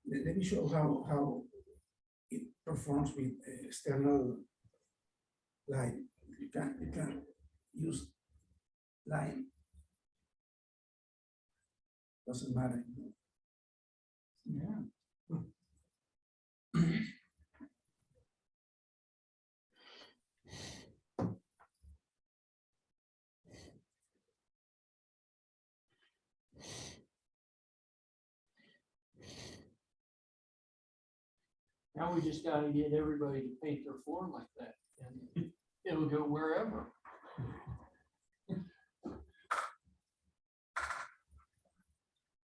Let me show how it performs with external light. You can use light. Doesn't matter. Yeah. Now we just gotta get everybody to paint their floor like that, and it'll go wherever.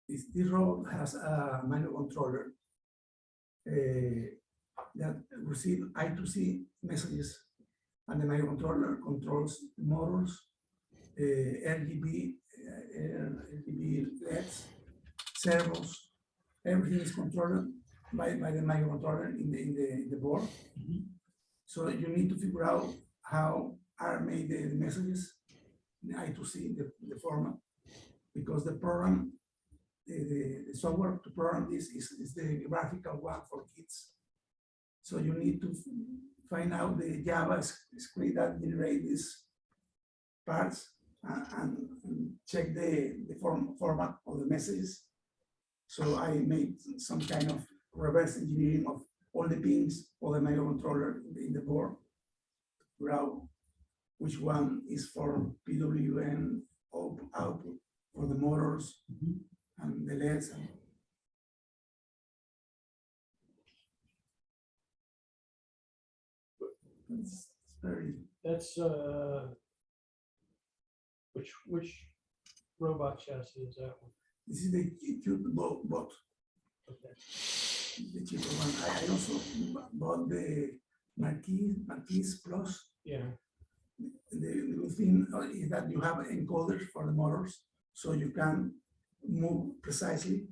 This robot has a manual controller that receives I2C messages, and the manual controller controls motors, RGB LEDs, servos. Everything is controlled by the microcontroller in the board. So you need to figure out how are made the messages in I2C, the format, because the program, the software to program this is the graphical one for kids. So you need to find out the Java script that generate these parts and check the format of the messages. So I made some kind of reverse engineering of all the pins of the microcontroller in the board, figure out which one is for PWM output for the motors and the LEDs. It's very. That's, which robot chassis is that one? This is the cute bot. Okay. The cheaper one. I also bought the Marquis Plus. Yeah, The good thing is that you have encoders for the motors, so you can move precisely.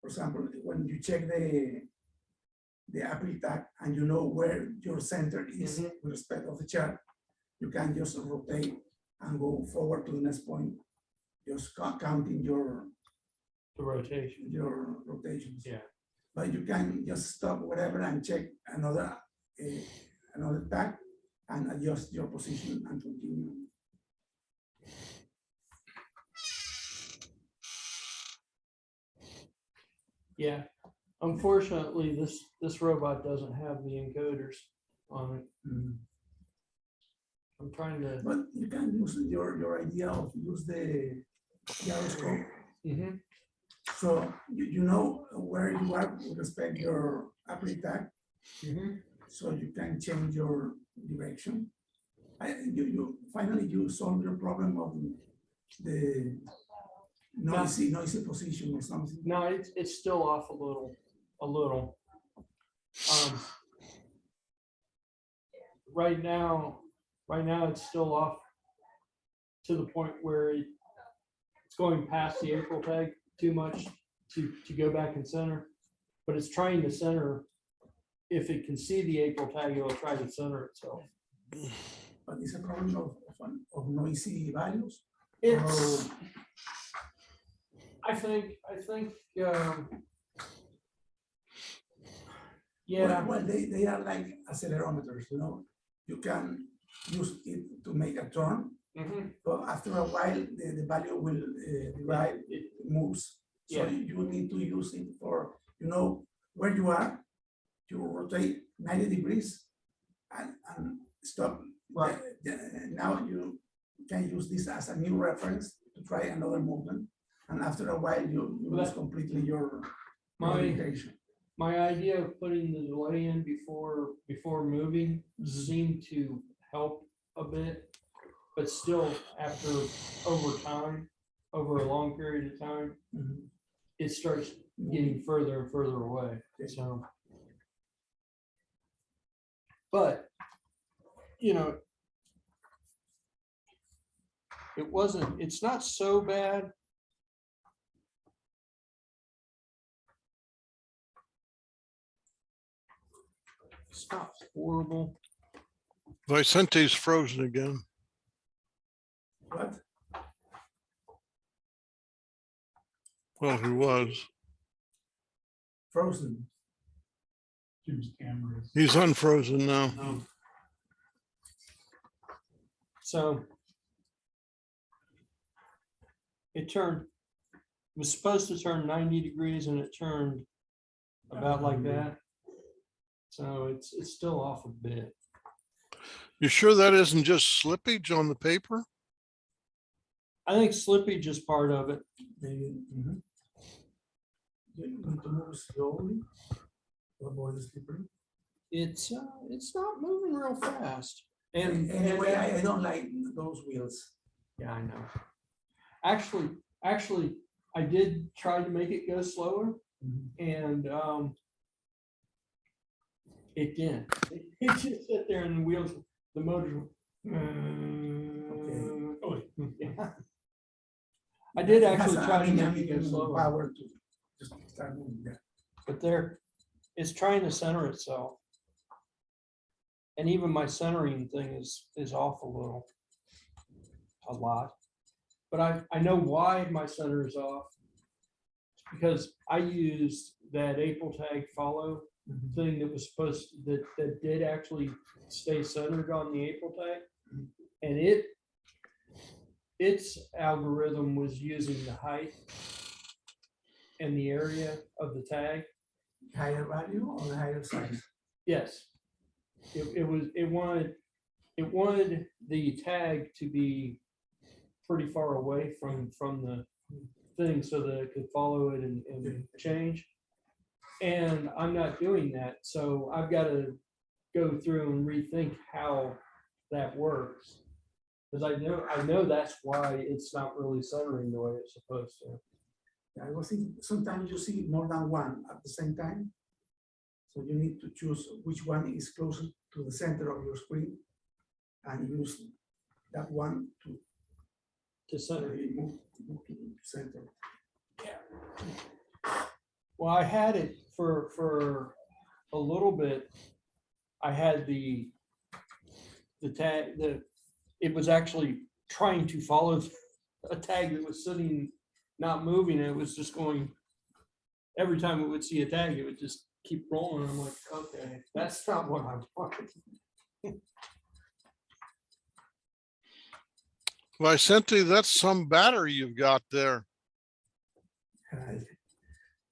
For example, when you check the Apple tag and you know where your center is with respect of the chart, you can just rotate and go forward to the next point, just counting your rotations. yeah. But you can just stop whatever and check another tag and adjust your position and continue. Yeah, unfortunately, this robot doesn't have the encoders on it. I'm trying to. But you can use your idea of use the gyroscope. Mhm. So you know where you are with respect your applet tag, Mhm. so you can change your direction. You finally you solve your problem of the noisy position or something. No, it's still off a little. Right now it's still off to the point where it's going past the April tag too much to go back and center, but it's trying to center. If it can see the April tag, it will try to center itself. But it's a problem of noisy values. It's, I think, yeah. Well, they are like accelerometers, you know. You can use it to make a turn, Mhm. but after a while, the value will divide, it moves. So Yeah. you need to use it for, you know, where you are, you rotate 90 degrees and stop. Right. Now you can use this as a new reference to try another movement. And after a while, you lose completely your orientation. My idea of putting the delay in before moving seemed to help a bit, but still over a long period of time, it starts getting further and further away. So, but you know, it's not so bad. It's not horrible. Vicente's frozen again. What? Well, he was. Frozen. Jim's camera is. He's unfrozen now. So it was supposed to turn 90 degrees and it turned about like that. So it's still off a bit. You sure that isn't just slippage on the paper? I think slippage is part of it. Maybe. You need to move slowly to avoid the slippery. It's not moving real fast. And anyway, I don't like those wheels. yeah, I know. Actually, I did try to make it go slower, and it didn't. It just sit there and the wheels, the motor. Yeah. I did actually try to make it go slower. Power to just start moving there. But it's trying to center itself. And even my centering thing is off a lot. But I know why my center is off. It's because I used that April tag follow thing that was that did actually stay centered on the April tag. And its algorithm was using the height and the area of the tag. Higher value or the higher size? Yes. It wanted the tag to be pretty far away from the thing so that it could follow it and change. And I'm not doing that. So I've got to go through and rethink how that works. Because I know that's why it's not really centering the way it's supposed to. I was thinking sometimes you see more than one at the same time. So you need to choose which one is closer to the center of your screen and use that one to center. Move to the center. Yeah. Well, I had it for a little bit. I had the tag it was actually trying to follow a tag that was sitting, not moving. It was just going, every time it would see a tag, it would just keep rolling. I'm like, okay, that's not what I wanted. Vicente, that's some battery you've got there.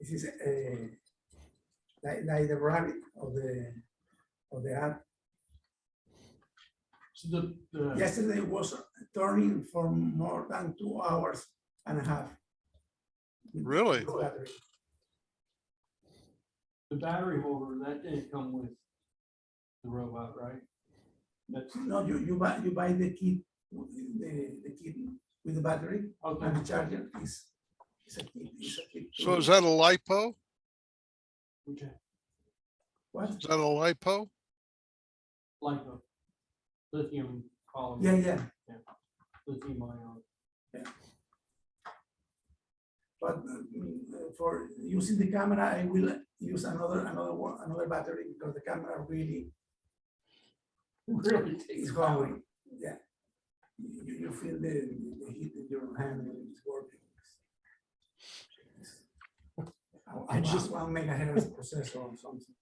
This is like the rabbit of the app. So the Yesterday was turning for more than 2 hours and a half. Really? with battery. the battery holder, that didn't come with the robot, right? That's No, you buy the kit, the kit with the battery okay. and the charger is a kit. So is that a lipo? Okay. What? Is that a lipo? Like a lithium polymer. Yeah. Lithium ion. But for using the camera, I will use another battery because the camera really Really is takes hungry. Yeah, you feel the heat in your hand when it's working. I just 1 megahertz processor or something.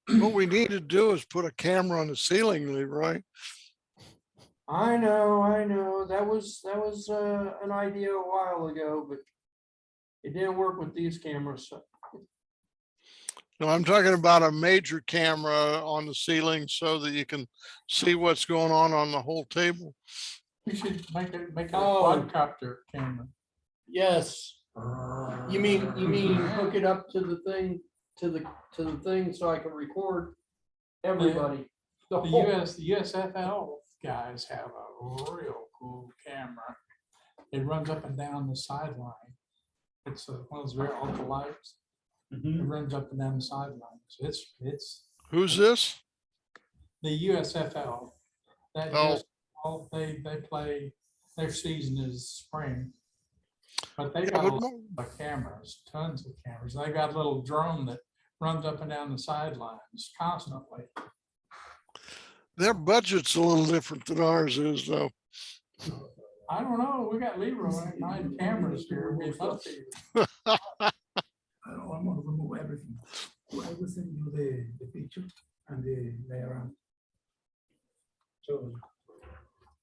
What we need to do is put a camera on the ceiling, Leroy. I know. That was an idea a while ago, but it didn't work with these cameras. So No, I'm talking about a major camera on the ceiling so that you can see what's going on the whole table. We should make it a Oh. quadcopter camera. yes, you mean hook it up to the thing to the thing so I can record everybody. The The whole- USFL guys have a real cool camera. It runs up and down the sideline. It's one of those very ultra lights. It runs up and down the sidelines. It's Who's this? the USFL. That Oh. they play, their season is spring. But they Yeah, got a but lot of cameras, tons of cameras. They got a little drone that runs up and down the sidelines constantly. their budget's a little different than ours is, though. I don't know, we got Leroy, 9 cameras here. We must be. I don't want to remove everything. So I will send you the picture and the diagram. So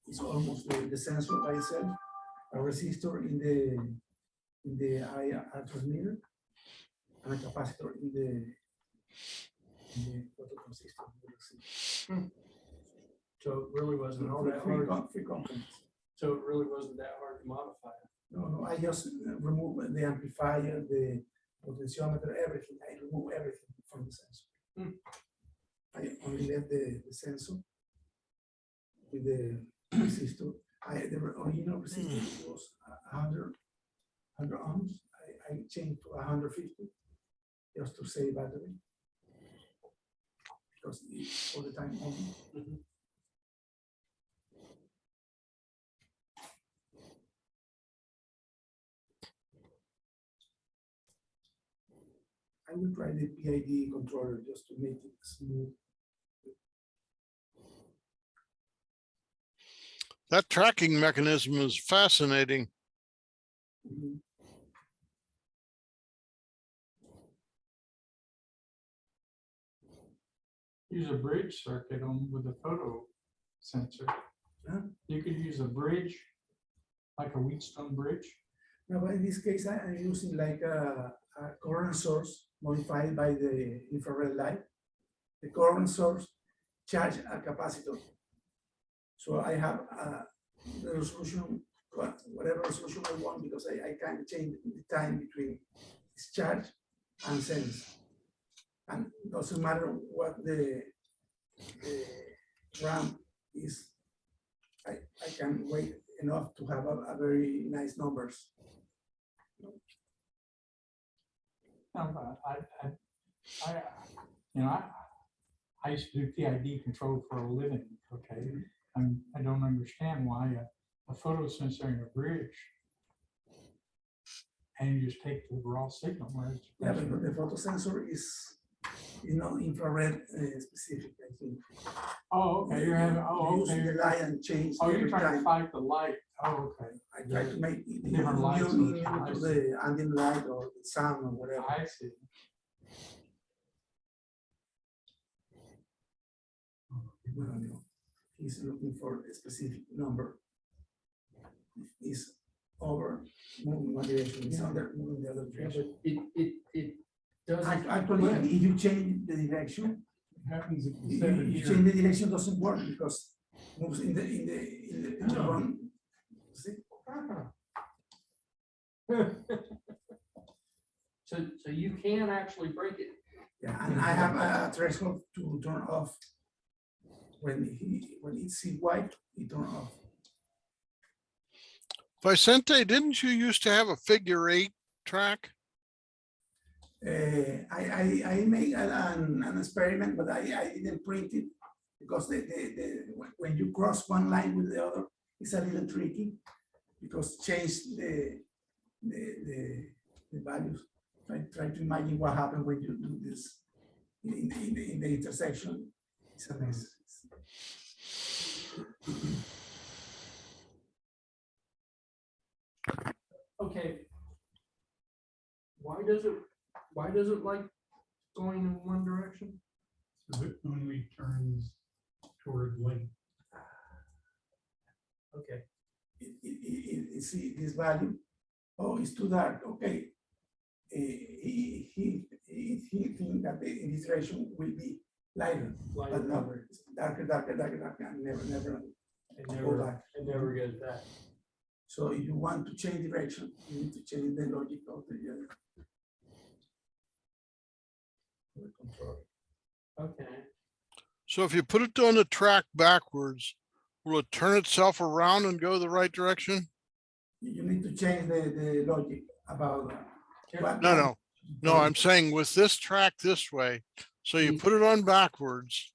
it's almost the sensor by itself, a resistor in the IR transmitter, and a capacitor in the phototransistor. So it really wasn't all that Free hard. free components. So it really wasn't that hard to modify. No, I just remove the amplifier, the potentiometer, everything. I remove everything from the sensor. I only left the sensor with the resistor. The original resistor was 100 ohms. I changed to 150 just to save battery because it's all the time on. I will try the PID controller just to make it smooth. That tracking mechanism is fascinating. Mhm. Use a bridge circuit on with a photo sensor. Huh? You could use a bridge, like a Wheatstone bridge. No, but in this case, I'm using like a current source modified by the infrared light. The current source charge a capacitor. So I have the resolution, whatever resolution I want, because I can change the time between discharge and sense. And it doesn't matter what the RAM is. I can wait enough to have a very nice numbers. No, but I used to do PID control for a living, okay? I don't understand why a photo sensor in a bridge and you just take the raw signal where it's. Yeah, but the photo sensor is not infrared specific, I think. Oh, okay, you're having, You use okay. the light and change Oh, you're every trying to time. fight the light. Oh, okay. I try to make it Different light immune sources. to the ambient light or the sound or whatever. I see. Well, he's looking for a specific number. is over, moving one direction, it's under, moving the other Yeah, direction. but it doesn't. Actually, if you change the direction, Happens if you you set it you here. change the direction, doesn't work because moves in the Oh. wrong. See? So you can actually break it. Yeah, and I have a threshold to turn off. When it's white, it turn off. Vicente, didn't you used to have a figure 8 track? I made an experiment, but I didn't print it because when you cross one line with the other, it's a little tricky because change the values. Try to imagine what happened when you do this in the intersection. It's a mess. Okay. Why does it like going in one direction? So it only turns toward light. Okay. See this value. Oh, it's too dark. Okay. He think that in this direction will be lighter, Lighter but no, cover. it's darker, and never It go never, back. it never goes back. So if you want to change direction, you need to change the logic of the control. Okay. So if you put it on the track backwards, will it turn itself around and go the right direction? You need to change the logic about what. No, I'm saying with this track this way. So you put it on backwards.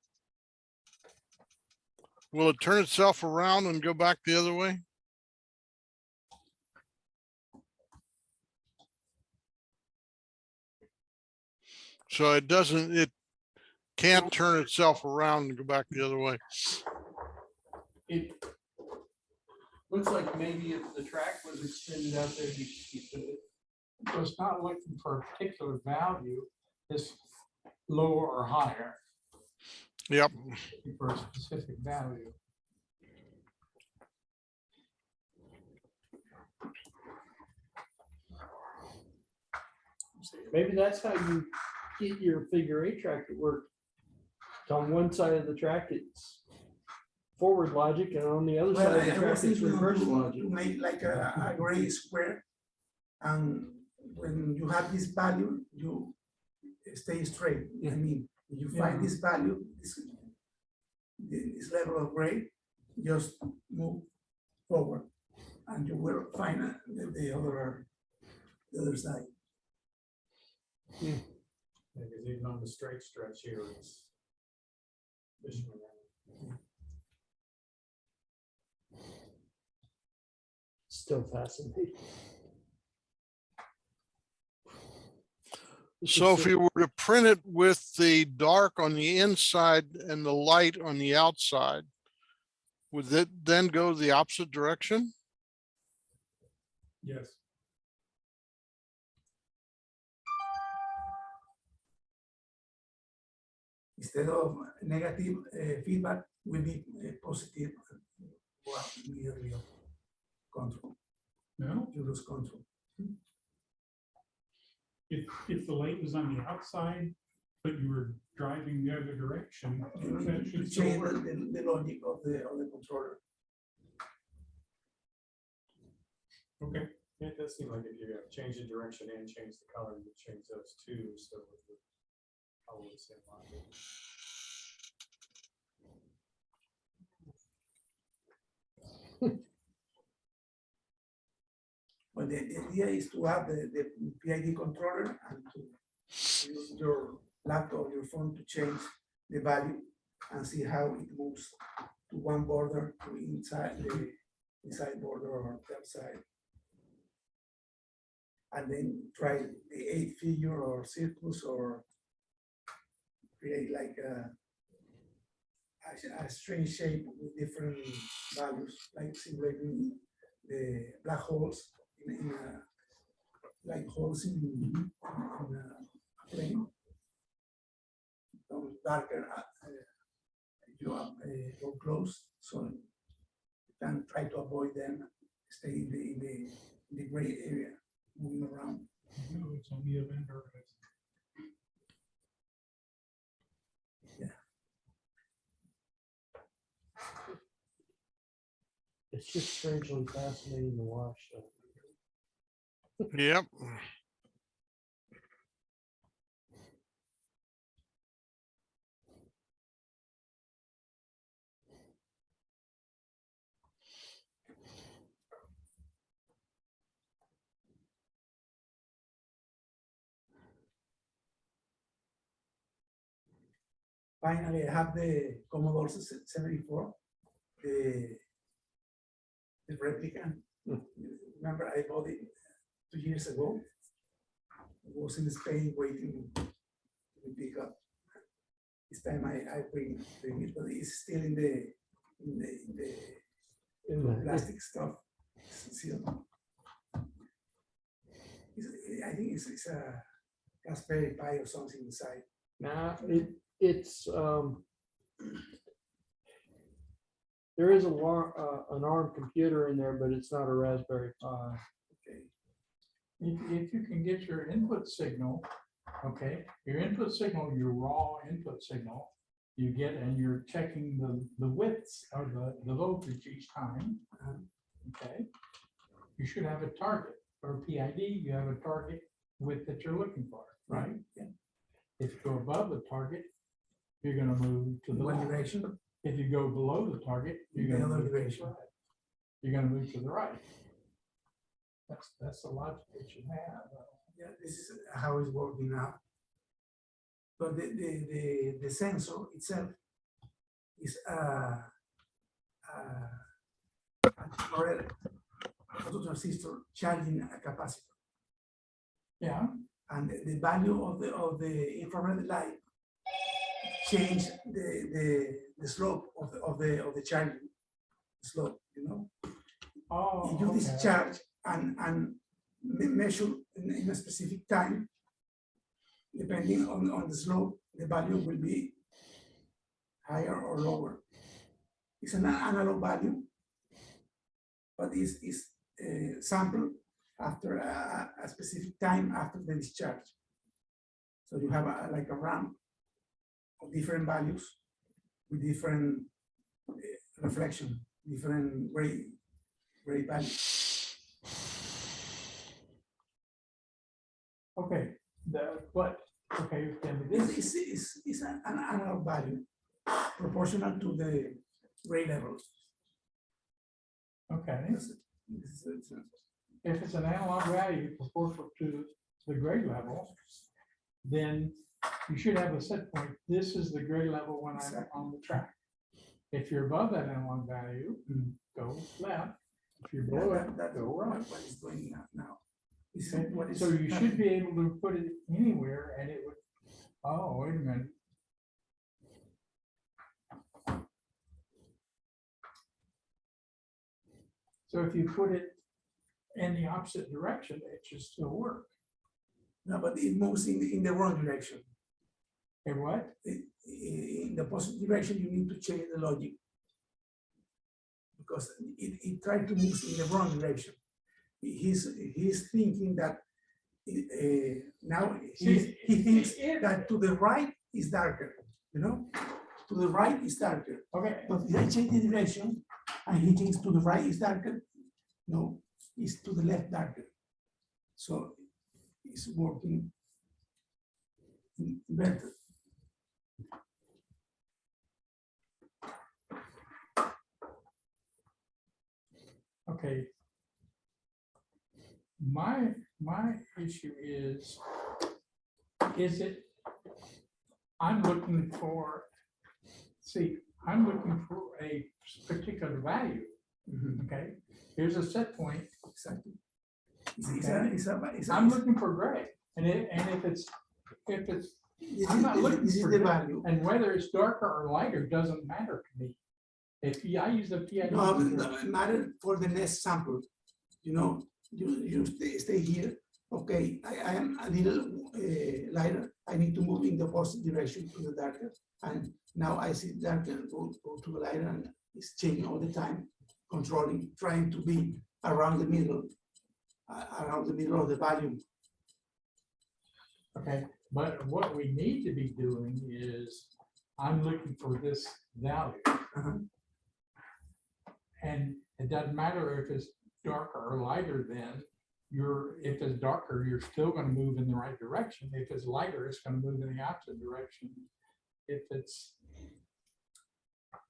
Will it turn itself around and go back the other way? So it can't turn itself around and go back the other way. It looks like maybe if the track was extended out there, you could. So it's not looking for a particular value, it's lower or higher, Yep. looking for a specific value. Maybe that's how you get your figure 8 track to work. On one side of the track, it's forward logic, and on the other side of the I track, was it's thinking reverse to logic. make like a gray square, and when you have this value, you stay straight. I mean, if you find this value, this level of gray, just move forward, and you will find the other side. Because even on the straight stretch here, it's fishing around. Still fascinating. So if you were to print it with the dark on the inside and the light on the outside, would it then go the opposite direction? Yes. Instead of negative feedback, will be positive. Well, immediately control. No, You lose control. if the light was on the outside, but you were driving the other direction, You that need to should still change work. the logic of the controller. Okay. It does seem like if you have change the direction and change the color, you change those two, so it would follow the same logic. But the idea is to have the PID controller and to use your laptop, your phone to change the value and see how it moves to one border to inside the inside border or the outside. And then try the 8-figure or circles or create like a strange shape with different values, like simulating the black holes in like holes in a plane. Those darker, you go close, so you can try to avoid them stay in the gray area, moving around. No, it's only a vendor. It's just strangely fascinating to watch. So. Yep. Finally, I have the Commodore 74, the replica. Remember, I bought it 2 years ago. I was in Spain waiting to be picked up. This time I bring it, but it's still in the plastic stuff. Still. I think it's a Raspberry Pi or something inside. Nah, it's there is an ARM computer in there, but it's not a Raspberry Pi. Okay. If you can get your input signal, okay, your input signal, your raw input signal, you get, and you're checking the widths or the voltage each time, okay, you should have a target or PID, you have a target width that you're looking for, right? Yeah. If you go above the target, you're gonna move to the One left. direction. If you go below the target, you're The gonna other move to the direction. right. You're gonna move to the right. That's the logic that you have. Yeah, this is how it's working now. But the sensor itself is a phototransistor charging a capacitor. Yeah, And the value of the infrared light change the slope of the charging slope, you know. oh, If you okay. discharge and measure in a specific time, depending on the slope, the value will be higher or lower. It's an analog value, but it's sampled after a specific time after the discharge. So you have like a ramp of different values with different reflection, different gray values. Okay, okay, tell me this. It's an analog value proportional to the gray levels. Okay, This is if it's an analog value proportional to the grade level, then you should have a set point. This is the grade level when I'm on the track. If you're above that analog value, go left. If you're below it, that's go right. what is doing now. This is Okay, what is so you should happening. be able to put it anywhere and it would, oh, wait a minute. So if you put it in the opposite direction, it should still work. No, but it moves in the wrong direction. And what? In the positive direction, you need to change the logic because it tried to move in the wrong direction. He's thinking that now he thinks that to the right is darker, you know, to the right is darker. Okay, But if I change the direction and he thinks to the right is darker, no, it's to the left darker. So it's working better. okay. My issue is it, I'm looking for, see, I'm looking for a particular value, okay? Here's a set point. Exactly. I'm looking for gray, and if it's, I'm not looking this is for the gray. value. And whether it's darker or lighter doesn't matter to me. If I use the PID. No, it matter for the next sample. You know, you stay here. Okay, I am a little lighter. I need to move in the opposite direction to the darker. And now I see darker, go to the lighter, and it's changing all the time, controlling, trying to be around the middle of the value. Okay, but what we need to be doing is, I'm looking for this value. Uh-huh. And it doesn't matter if it's darker or lighter than if it's darker, you're still gonna move in the right direction. If it's lighter, it's gonna move in the opposite direction. If it's,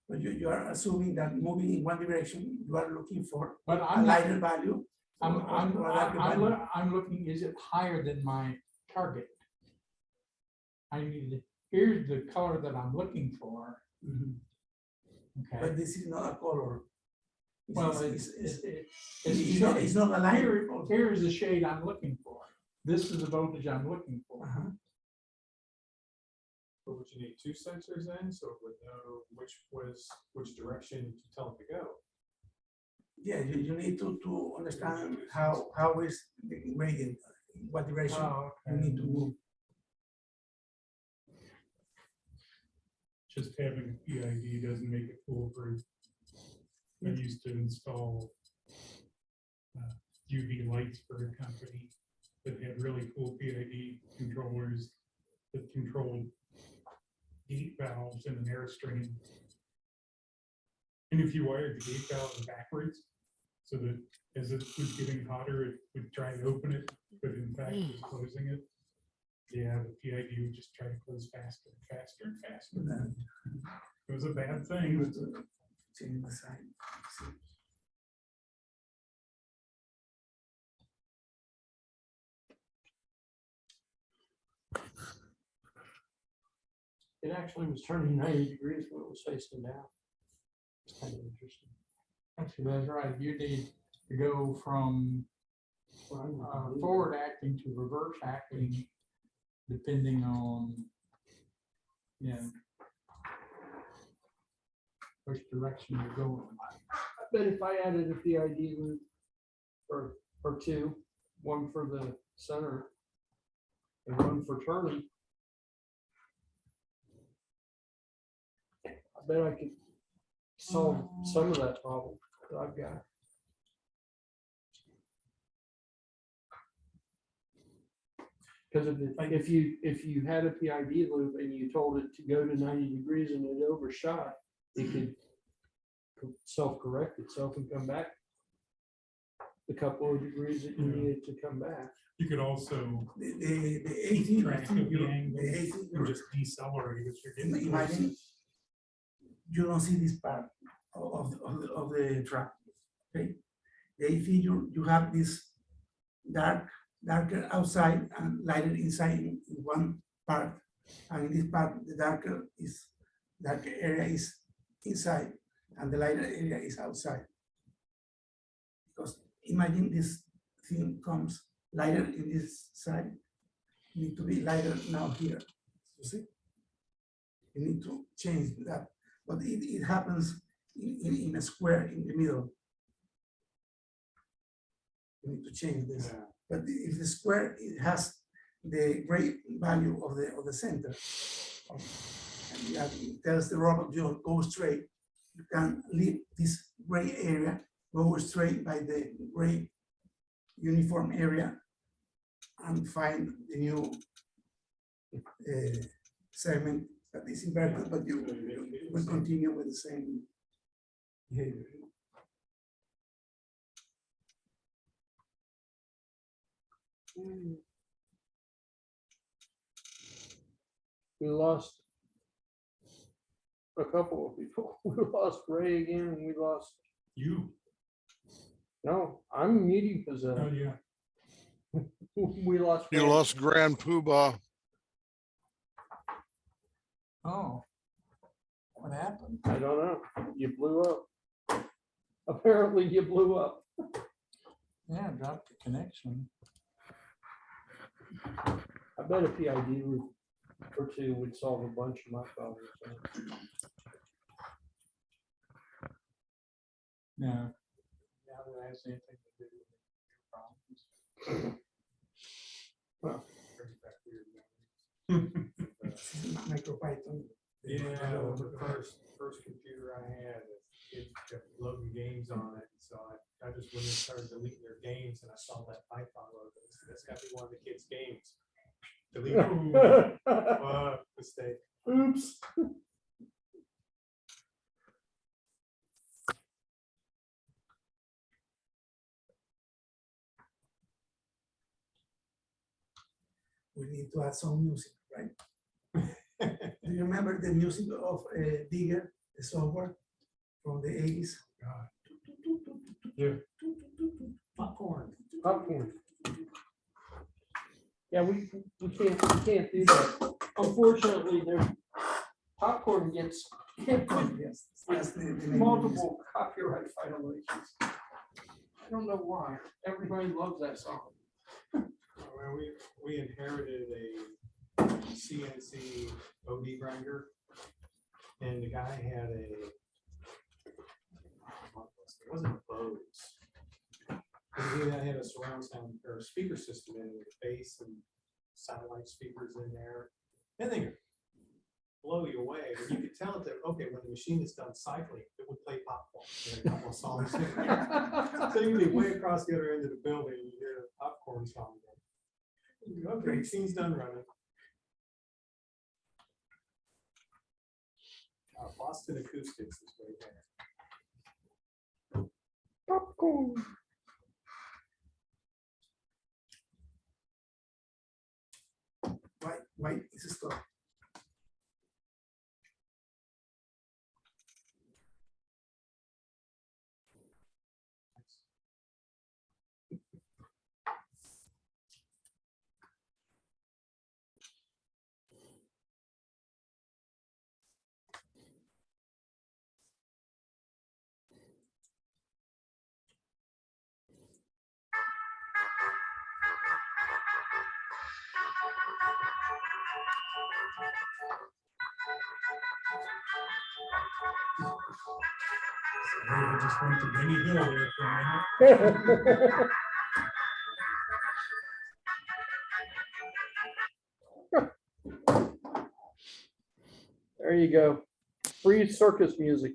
But you are assuming that moving in one direction, you are looking for but a I'm not, lighter value. or a darker value. I'm looking, is it higher than my target? I need, here's the color that I'm looking for, Mhm. okay? But this is not a color. Well, It's not a line. Here's the shade I'm looking for. This is the voltage I'm looking for. Uh-huh. But would you need two sensors then, so it would know which direction to tell it to go? Yeah, you need to understand how is the gradient, what direction Oh, you need to move. Just having a PID doesn't make it foolproof. I used to install UV lights for a company that had really cool PID controllers that controlled gate valves in an airstream. And if you wired the gate valve backwards, so that as it was getting hotter, it would try to open it, but in fact it was closing it. Yeah, the PID would just try to close faster and faster and faster. It was a bad thing. Change the sign. It actually was turning 90 degrees when it was facing down. It's kind of interesting. Actually, that's right. You need to go from forward acting to reverse acting, depending on, which direction you're going. I bet if I added a PID loop or two, one for the center and one for turning, I bet I could solve some of that problem that I've got. Because if you had a PID loop and you told it to go to 90 degrees and it overshot, it could self-correct itself and come back the couple of degrees that you needed to come back. You could also The 18, track of the angle the 18, and just decelerate if you're getting close. imagine you don't see this part of the track. Okay, the 18 you have this darker outside and lighter inside in one part, and in this part the darker area is inside and the lighter area is outside. Because imagine this thing comes lighter in this side, you need to be lighter now here. You see, you need to change that, but it happens in a square in the middle. You need to change this. Yeah. But if the square, it has the gray value of the center. And it tells the robot, you go straight. You can leave this gray area, go straight by the gray uniform area and find the new segment that is inverted, but you will continue with the same behavior. We lost a couple of people. We lost Ray again, and we lost. You. No, I'm muting Oh, Pizzetto. yeah. We lost. You Ray. lost Grand Poobah. Oh, what happened? I don't know. You blew up. Apparently, you blew up. Yeah, dropped the connection. I bet a PID loop or two would solve a bunch of my problems. No. Yeah, that has anything to do with your problems. Well, MicroPython Yeah, the first computer I had, it kept loading games on it, so I just went and started deleting their games, and I saw that Python logo. That's got to be one of the kids' games. Delete it. Mistake. Oops. We need to add some music, right? Do you remember the music of Digger, the software from the 80s? Yeah. Popcorn. Popcorn. Yeah, we can't do that. Unfortunately, there's popcorn gets hit with Yes, that's the name of the multiple copyright violations. I don't know why. Everybody loves that song. Well, we inherited a CNC OD grinder, and the guy had it wasn't a Bose. But he had a surround sound or a speaker system in it with bass and satellite speakers in there. And they blow you away. But you could tell that, okay, when the machine is done cycling, it would play popcorn. And a couple of songs in there. So you'd be way across the other end of the building and you hear a popcorn song. Okay, machine's done running. Boston Acoustics is right there. Popcorn. White is a stop. I just went to Benny Hill there for a minute. There you go. Free circus music.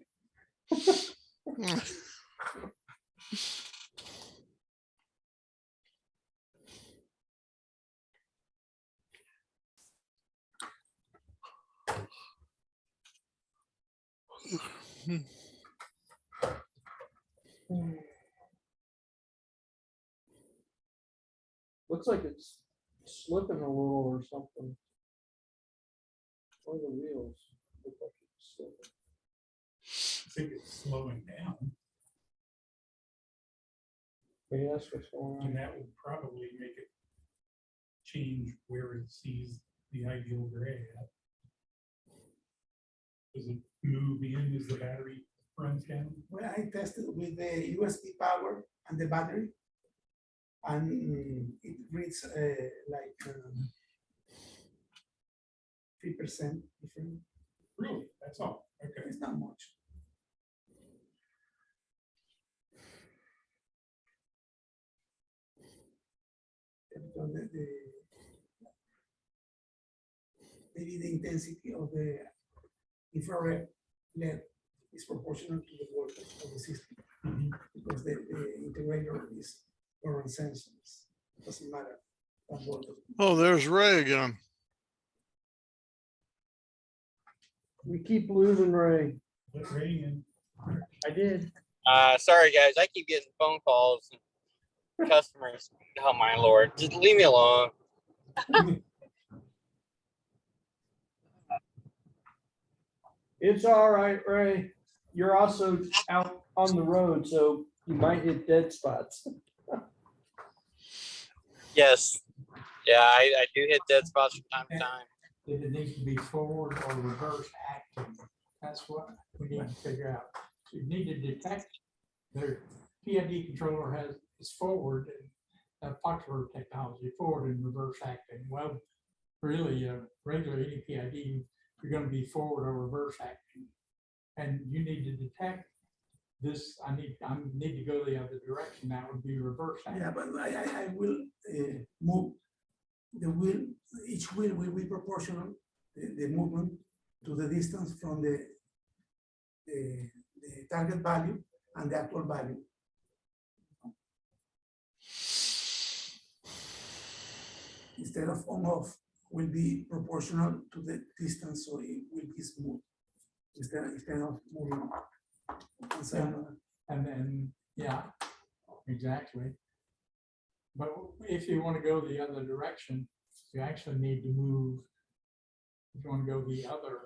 Looks like it's slipping a little or something. One of the wheels look like it's slipping. I think it's slowing down, Maybe that's what's going on. and that will probably make it change where it sees the ideal gray at. Does it move in as the battery runs down? Well, I tested with the USB power and the battery, and it reads like 3% different. Really? That's all? Okay. It's not much. Because maybe the intensity of the infrared LED is proportional to the voltage of the system. Because the integrator is current sensors. Doesn't matter what voltage. Oh, there's Ray again. We keep losing Ray. Let Ray in. I did. Sorry guys, I keep getting phone calls and customers. Oh my lord, just leave me alone. It's all right, Ray. You're also out on the road, so you might hit dead spots. Yes, yeah, I do hit dead spots from time to time. Did it need to be forward or reverse acting? That's what we need to figure out. So you need to detect the PID controller has is forward and popular technology, forward and reverse acting. Well, really, regular any PID, you're going to be forward or reverse acting, and you need to detect this. I need to go the other direction. That would be reverse acting. Yeah, but I will move the wheel. Each wheel will be proportional, the movement to the distance from the target value and the actual value. Instead of on off, will be proportional to the distance, so it will be smooth. Instead of moving. And then, yeah, exactly. But if you want to go the other direction, you actually need to move. If you want to go the other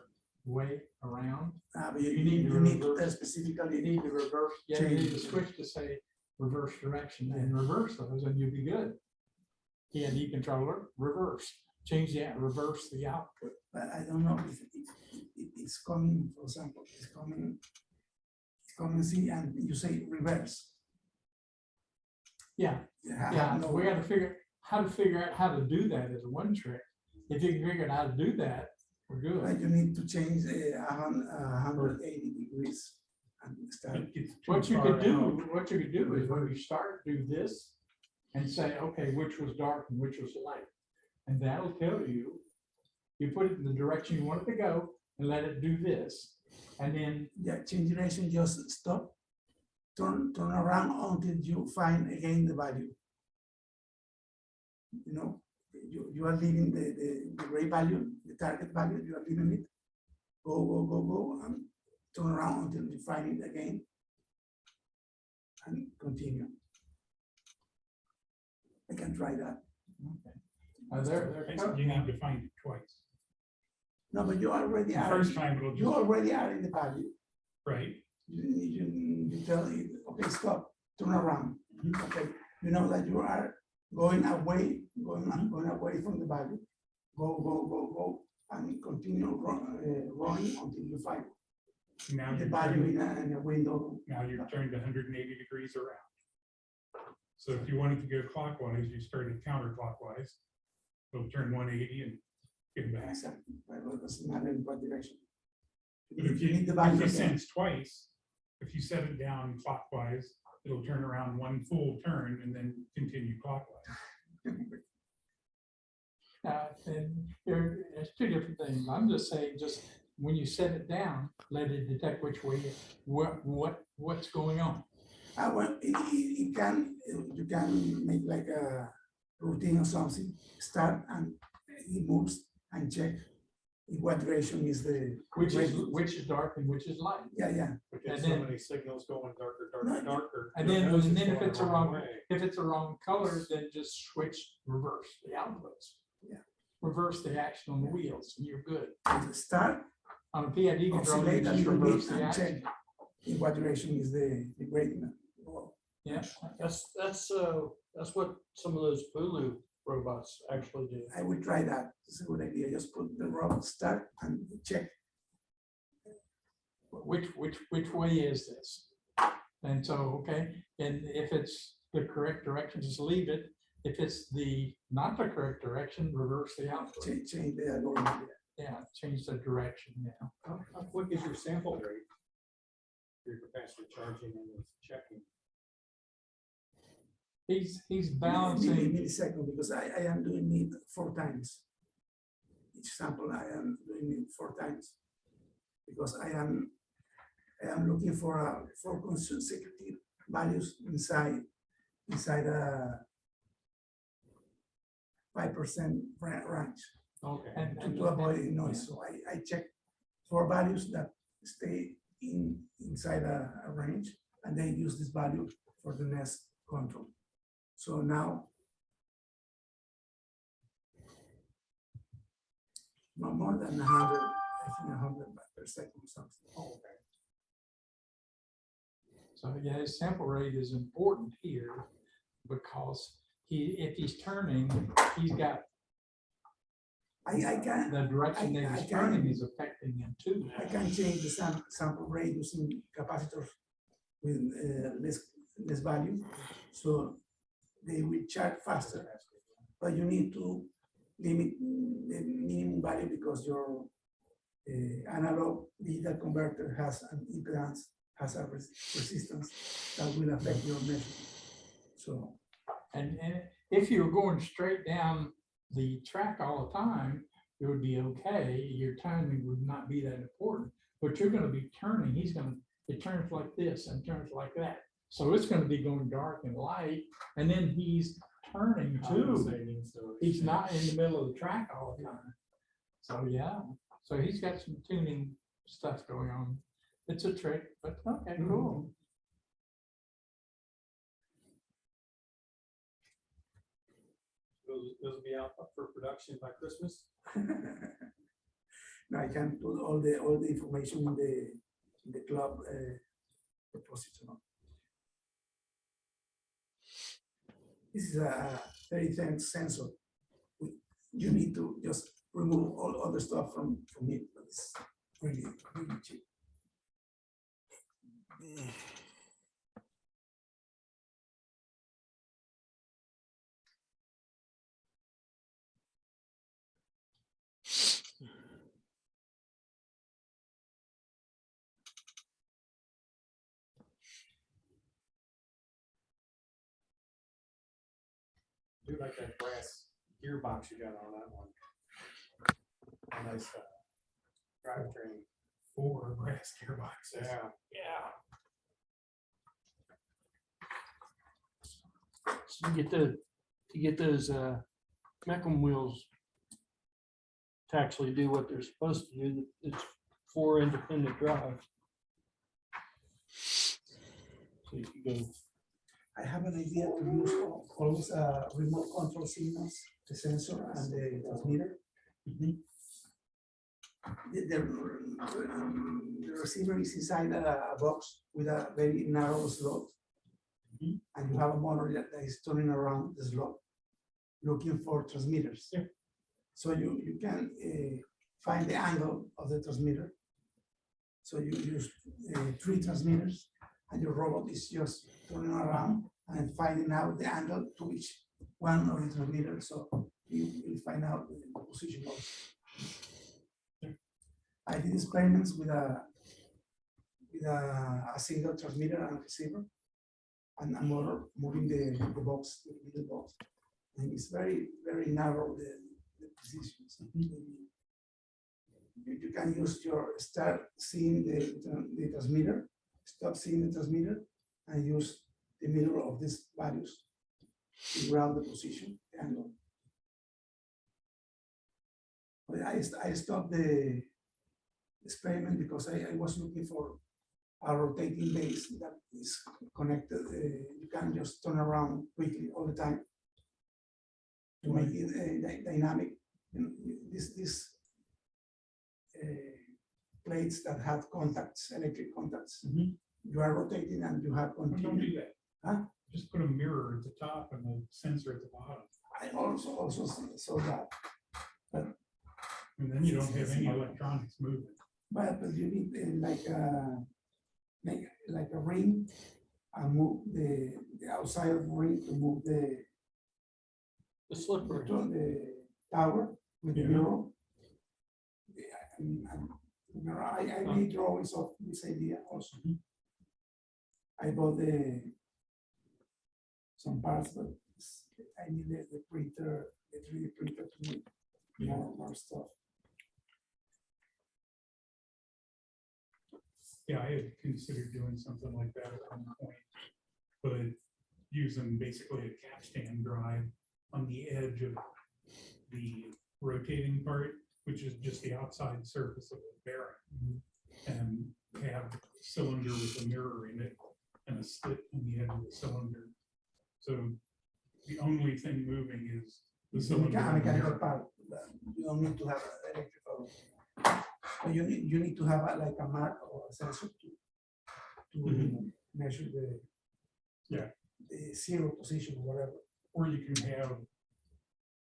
way around, But you need to reverse. You specifically. need to reverse, yeah, you need to switch to say reverse direction and reverse those and you'll be good. PID controller, reverse, change that, reverse the output. But I don't know if it's coming, for example, it's coming C and you say reverse. Yeah, yeah, we got to figure out how to do that is one trick. If you can figure out how to do that, we're good. But you need to change 180 degrees and start. What you could do is when you start, do this and say, okay, which was dark and which was light. And that'll tell you, you put it in the direction you want it to go and let it do this. And then, Yeah, change direction, just stop, turn around until you find again the value. You know, you are leaving the gray value, the target value, you are leaving it. Go, and turn around until you find it again. And continue. I can try that. You need to find it twice. No, but you already The are. first time it'll You just, already are in the value. right, You tell it, okay, stop, turn around. Okay, you know that you are going away, going away from the value. Go, and continue running until you find now the you're value turned, in a window. now you're turned 180 degrees around. So if you wanted to go clockwise, you started counterclockwise. It'll turn 180 and get back. Exactly, but it doesn't matter in what direction. But if you need the value, sense twice, if you set it down clockwise, it'll turn around one full turn and then continue clockwise. and there's two different things. I'm just saying, just when you set it down, let it detect which way, what's going on. Well, you can make like a routine or something, start and it moves and check in what direction is the. Which is dark and which is light. Yeah. Because And so then- many signals going darker, No, darker, darker. And your then, nose is if going it's the a wrong wrong, way. if it's a wrong color, then just switch, reverse the outputs. Yeah. Reverse the action on the wheels and you're good. Start, On a PID controller, you oscillate a just little reverse bit the and check action. in what direction is the gradient. Well, Yeah, That's what some of those Bulu robots actually do. I would try that. It's a good idea. Just put the robot start and check. which way is this? And so, okay, and if it's the correct direction, just leave it. If it's not the correct direction, reverse the output. Change the algorithm. Yeah, change the direction, yeah. How quick is your sample rate? Your capacitor charging and checking. He's balancing, Millisecond, because I am doing it 4 times. Each sample I am doing it 4 times. Because I am looking for consecutive values inside a 5% range. Okay. And to avoid noise. So I check 4 values that stay inside a range, and then use this value for the next control. So now, no more than 100, I think 100 per second or something. Oh, okay. so yeah, his sample rate is important here because if he's turning, he's got I can the direction that I he's can- turning is affecting him too. change the sample rate using capacitors with less value, so they will charge faster. But you need to limit the minimum value because your analog digital converter has an impedance, has a resistance that will affect your measurement. So And if you're going straight down the track all the time, it would be okay. Your timing would not be that important. But you're gonna be turning, it turns like this and turns like that. So it's gonna be going dark and light, and then he's turning too. Compensating, so He's not in the middle of the track all the time. So, yeah, so he's got some tuning stuff going on. It's a trick, but okay, cool. Those will be out for production by Christmas. Now I can put all the information in the club repository. This is a very dense sensor. You need to just remove all other stuff from it, but it's really, really cheap. Do like that brass gearbox you got on that one. A nice drivetrain. 4 brass gearboxes. Yeah. So to get those Mecum wheels to actually do what they're supposed to do, it's 4 independent drive. So you can go. I have an idea to use all those remote control signals, the sensor and the transmitter. The receiver is inside a box with a very narrow slot. And you have a monitor that is turning around the slot, looking for transmitters. Yeah. So you can find the angle of the transmitter. So you use 3 transmitters, and your robot is just turning around and finding out the angle to each one of the transmitters. So you will find out the position of. I did experiments with a single transmitter and receiver, and a motor moving the box, the middle box, and it's very, very narrow the positions. You can use start seeing the transmitter, stop seeing the transmitter, and use the middle of these values to ground the position, the angle. But I stopped the experiment because I was looking for a rotating base that is connected. You can just turn around quickly all the time to make it dynamic. You know, this plates that have contacts, electric contacts. You are rotating and you have Don't continuous. do that. Huh? Just put a mirror at the top and the sensor at the bottom. I also saw that, And then you don't have any electronics moving. but you need like a ring and move the outside of the ring to move the slippery. the tower with the Yeah. mirror. I made drawings of this idea also. I bought some parts, but I needed the printer, the 3D printer to make more stuff. Yeah, I had considered doing something like that at one point, but using basically a capstan drive on the edge of the rotating part, which is just the outside surface of the bearing, and have a cylinder with a mirror in it and a slit in the edge of the cylinder. So the only thing moving is the cylinder. and the Mechanical mirror. part. You don't need to have electrical. But you need to have like a mark or a sensor to measure the zero position or whatever. Or you can have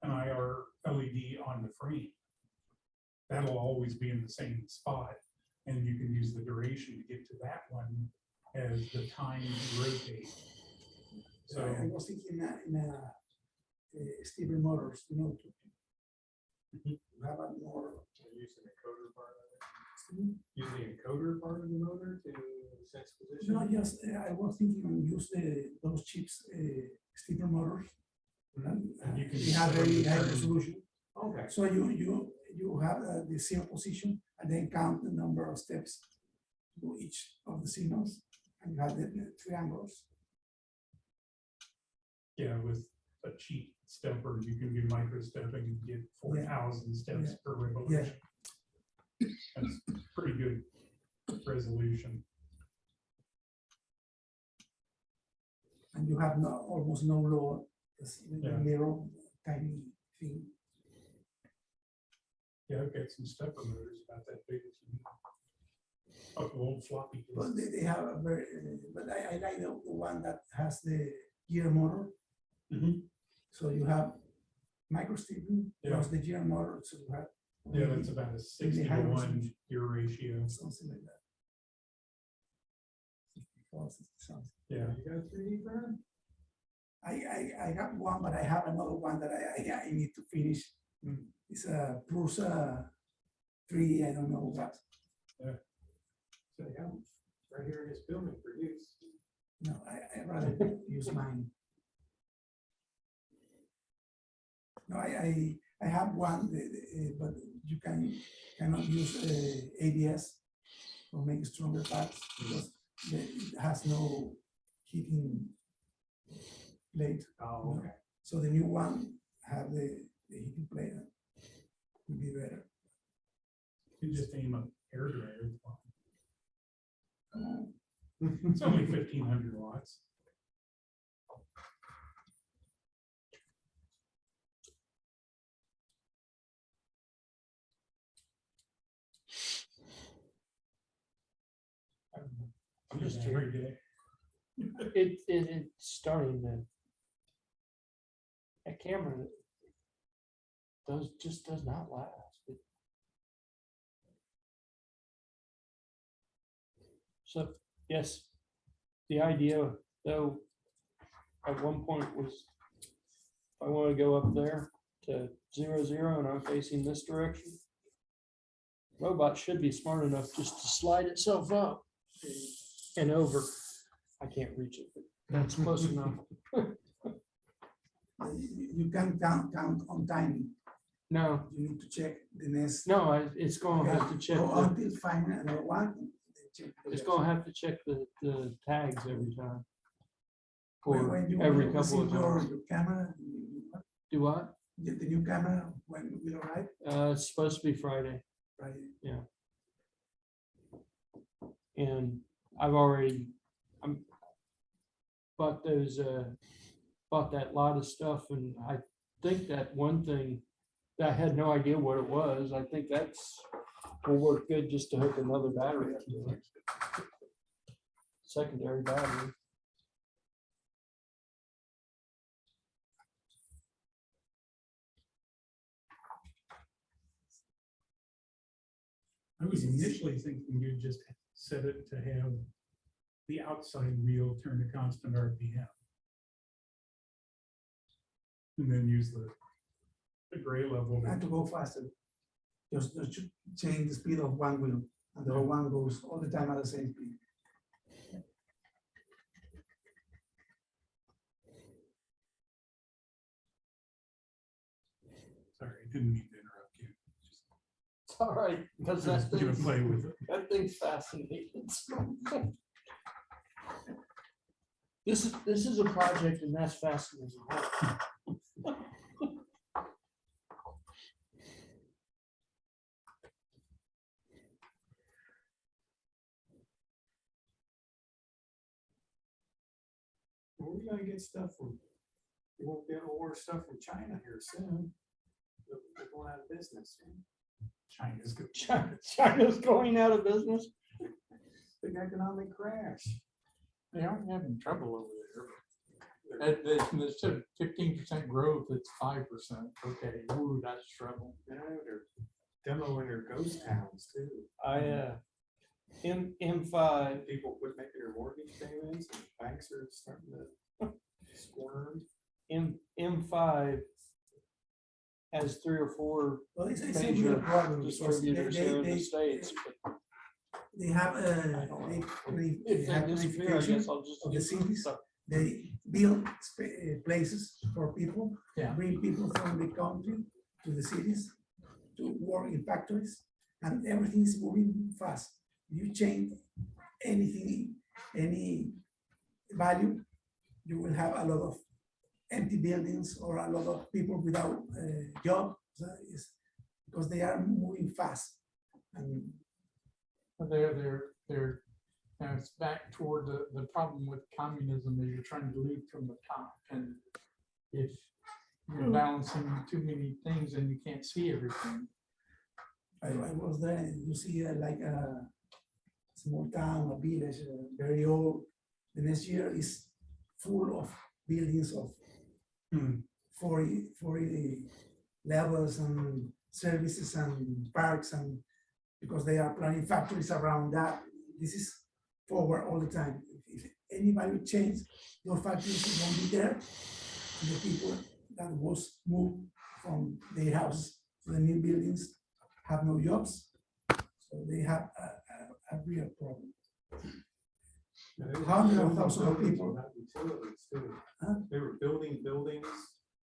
an IR LED on the frame. That'll always be in the same spot, and you can use the duration to get to that one as the time you rotate. So I was thinking in a Stepper motors, you know, to have a more. Using the encoder part of it. Using the encoder part of the motor to sense position. No, yes, I was thinking on use those chips, Stepper motors. And you can They have very high turn- resolution. Okay. So you you have the zero position and then count the number of steps to each of the signals, and you have the triangles. Yeah, with a cheap stepper, you can do micro stepping and get 4,000 steps per revolution. That's pretty good resolution. And you have almost no load, it's Yeah. little tiny thing. Yeah, I've got some stepper motors about that big. Of old floppy But disks. they have a very, but I like the one that has the gear motor. Mhm. So you have micro stepping Yeah. plus the gear motor, so you have. Yeah, that's about a 60-to-1 gear ratio. Something like that. 64, 60-something. Yeah. You got a 3D printer? I got one, but I have another one that I need to finish. It's a Prusa 3, I don't know what. So yeah, right here in this building for use. No, I rather use mine. No, I have one, but you cannot use ABS or make stronger parts because it has no heating plate. Oh, okay. So the new one have the heating plate. Would be better. You just aim a hair dryer. Oh, It's only 1,500 watts. I'm just Yeah, every day. It's starting to. That camera just does not last. So, yes, the idea though, at one point was, I want to go up there to 0, and I'm facing this direction. Robot should be smart enough just to slide itself up and over. I can't reach it, but that's close enough. You can count on timing. No, You need to check the next. no, it's going to have to check. Go the- until find another one. and then check the It's rest. gonna have to check the tags every time. When Or you every will couple of receive your times. camera, Do what? get the new camera when we arrive, It's supposed to be Friday, right? and I'm bought bought that lot of stuff, and I think that one thing that I had no idea what it was, I think that's will work good just to hook another battery up to it. Secondary battery. I was initially thinking you'd just set it to have the outside wheel turn to constant RPM. And then use the gray level. You have to go faster. Just change the speed of one wheel, and the other one goes all the time at the same speed. Sorry, I didn't mean to interrupt you. It's all right, because Just gonna play with it. that thing's fascinating. This is a project, and that's fascinating. Where are we gonna get stuff from? We won't be able to order stuff from China here soon. They're going out of business. China's good. China's going out of business. Big economic crash. They aren't having trouble over there. Instead of 15% growth, it's 5%. Okay, ooh, that's trouble. You know, they're demoing their ghost towns too. M5. People quit making their mortgage payments and banks are starting to squirm. M5 has 3 or 4 Well, it's a major real problem because distributors here in the States. But they have I don't know. If they have they disappear, I notification guess I'll just of the use cities. stuff. They build places for people, Yeah. bring people from the country to the cities to work in factories, and everything is moving fast. You change anything, any value, you will have a lot of empty buildings or a lot of people without a job. So it's because they are moving fast. And They're, it's back toward the problem with communism is you're trying to lead from the top. And if you're balancing too many things and you can't see everything. I was there, and you see like a small town, a village, very old. The next year is full of buildings of 40 levels and services and parks, and because they are planning factories around that. This is forward all the time. If anybody change, those factories won't be there. And the people that was moved from their houses to the new buildings have no jobs. So they have a real problem. Hundreds of thousands of people. Utilities too. Huh? They were building buildings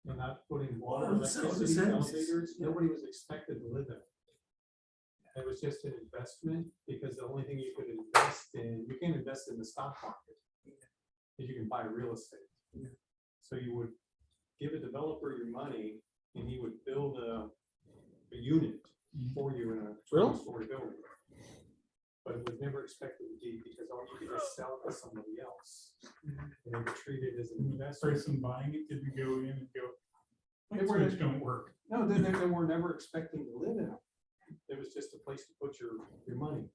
and not putting water, All the electricity, services, elevators. yeah. Nobody was expected to live there. It was just an investment because the only thing you could invest in, you can't invest in the stock market. Because you can buy real estate. Yeah. So you would give a developer your money and he would build a unit for you in a Really? 20-story building. But it was never expected to be because all you could just sell it to somebody else. And they were treated as an The investor. person buying it didn't go in and go, They light were- switch don't work. No, they were never expecting to live in it. It was just a place to put your money.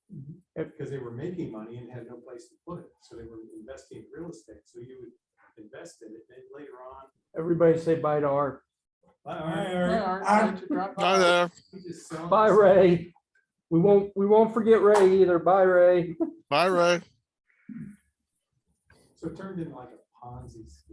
Because they were making money and had no place to put it. So they were investing in real estate. So you would invest in it, and later on. Everybody say bye to Art. Hi there. Bye, Ray. We won't forget Ray either. Bye, Ray. Bye, Ray. So it turned into like a Ponzi scheme.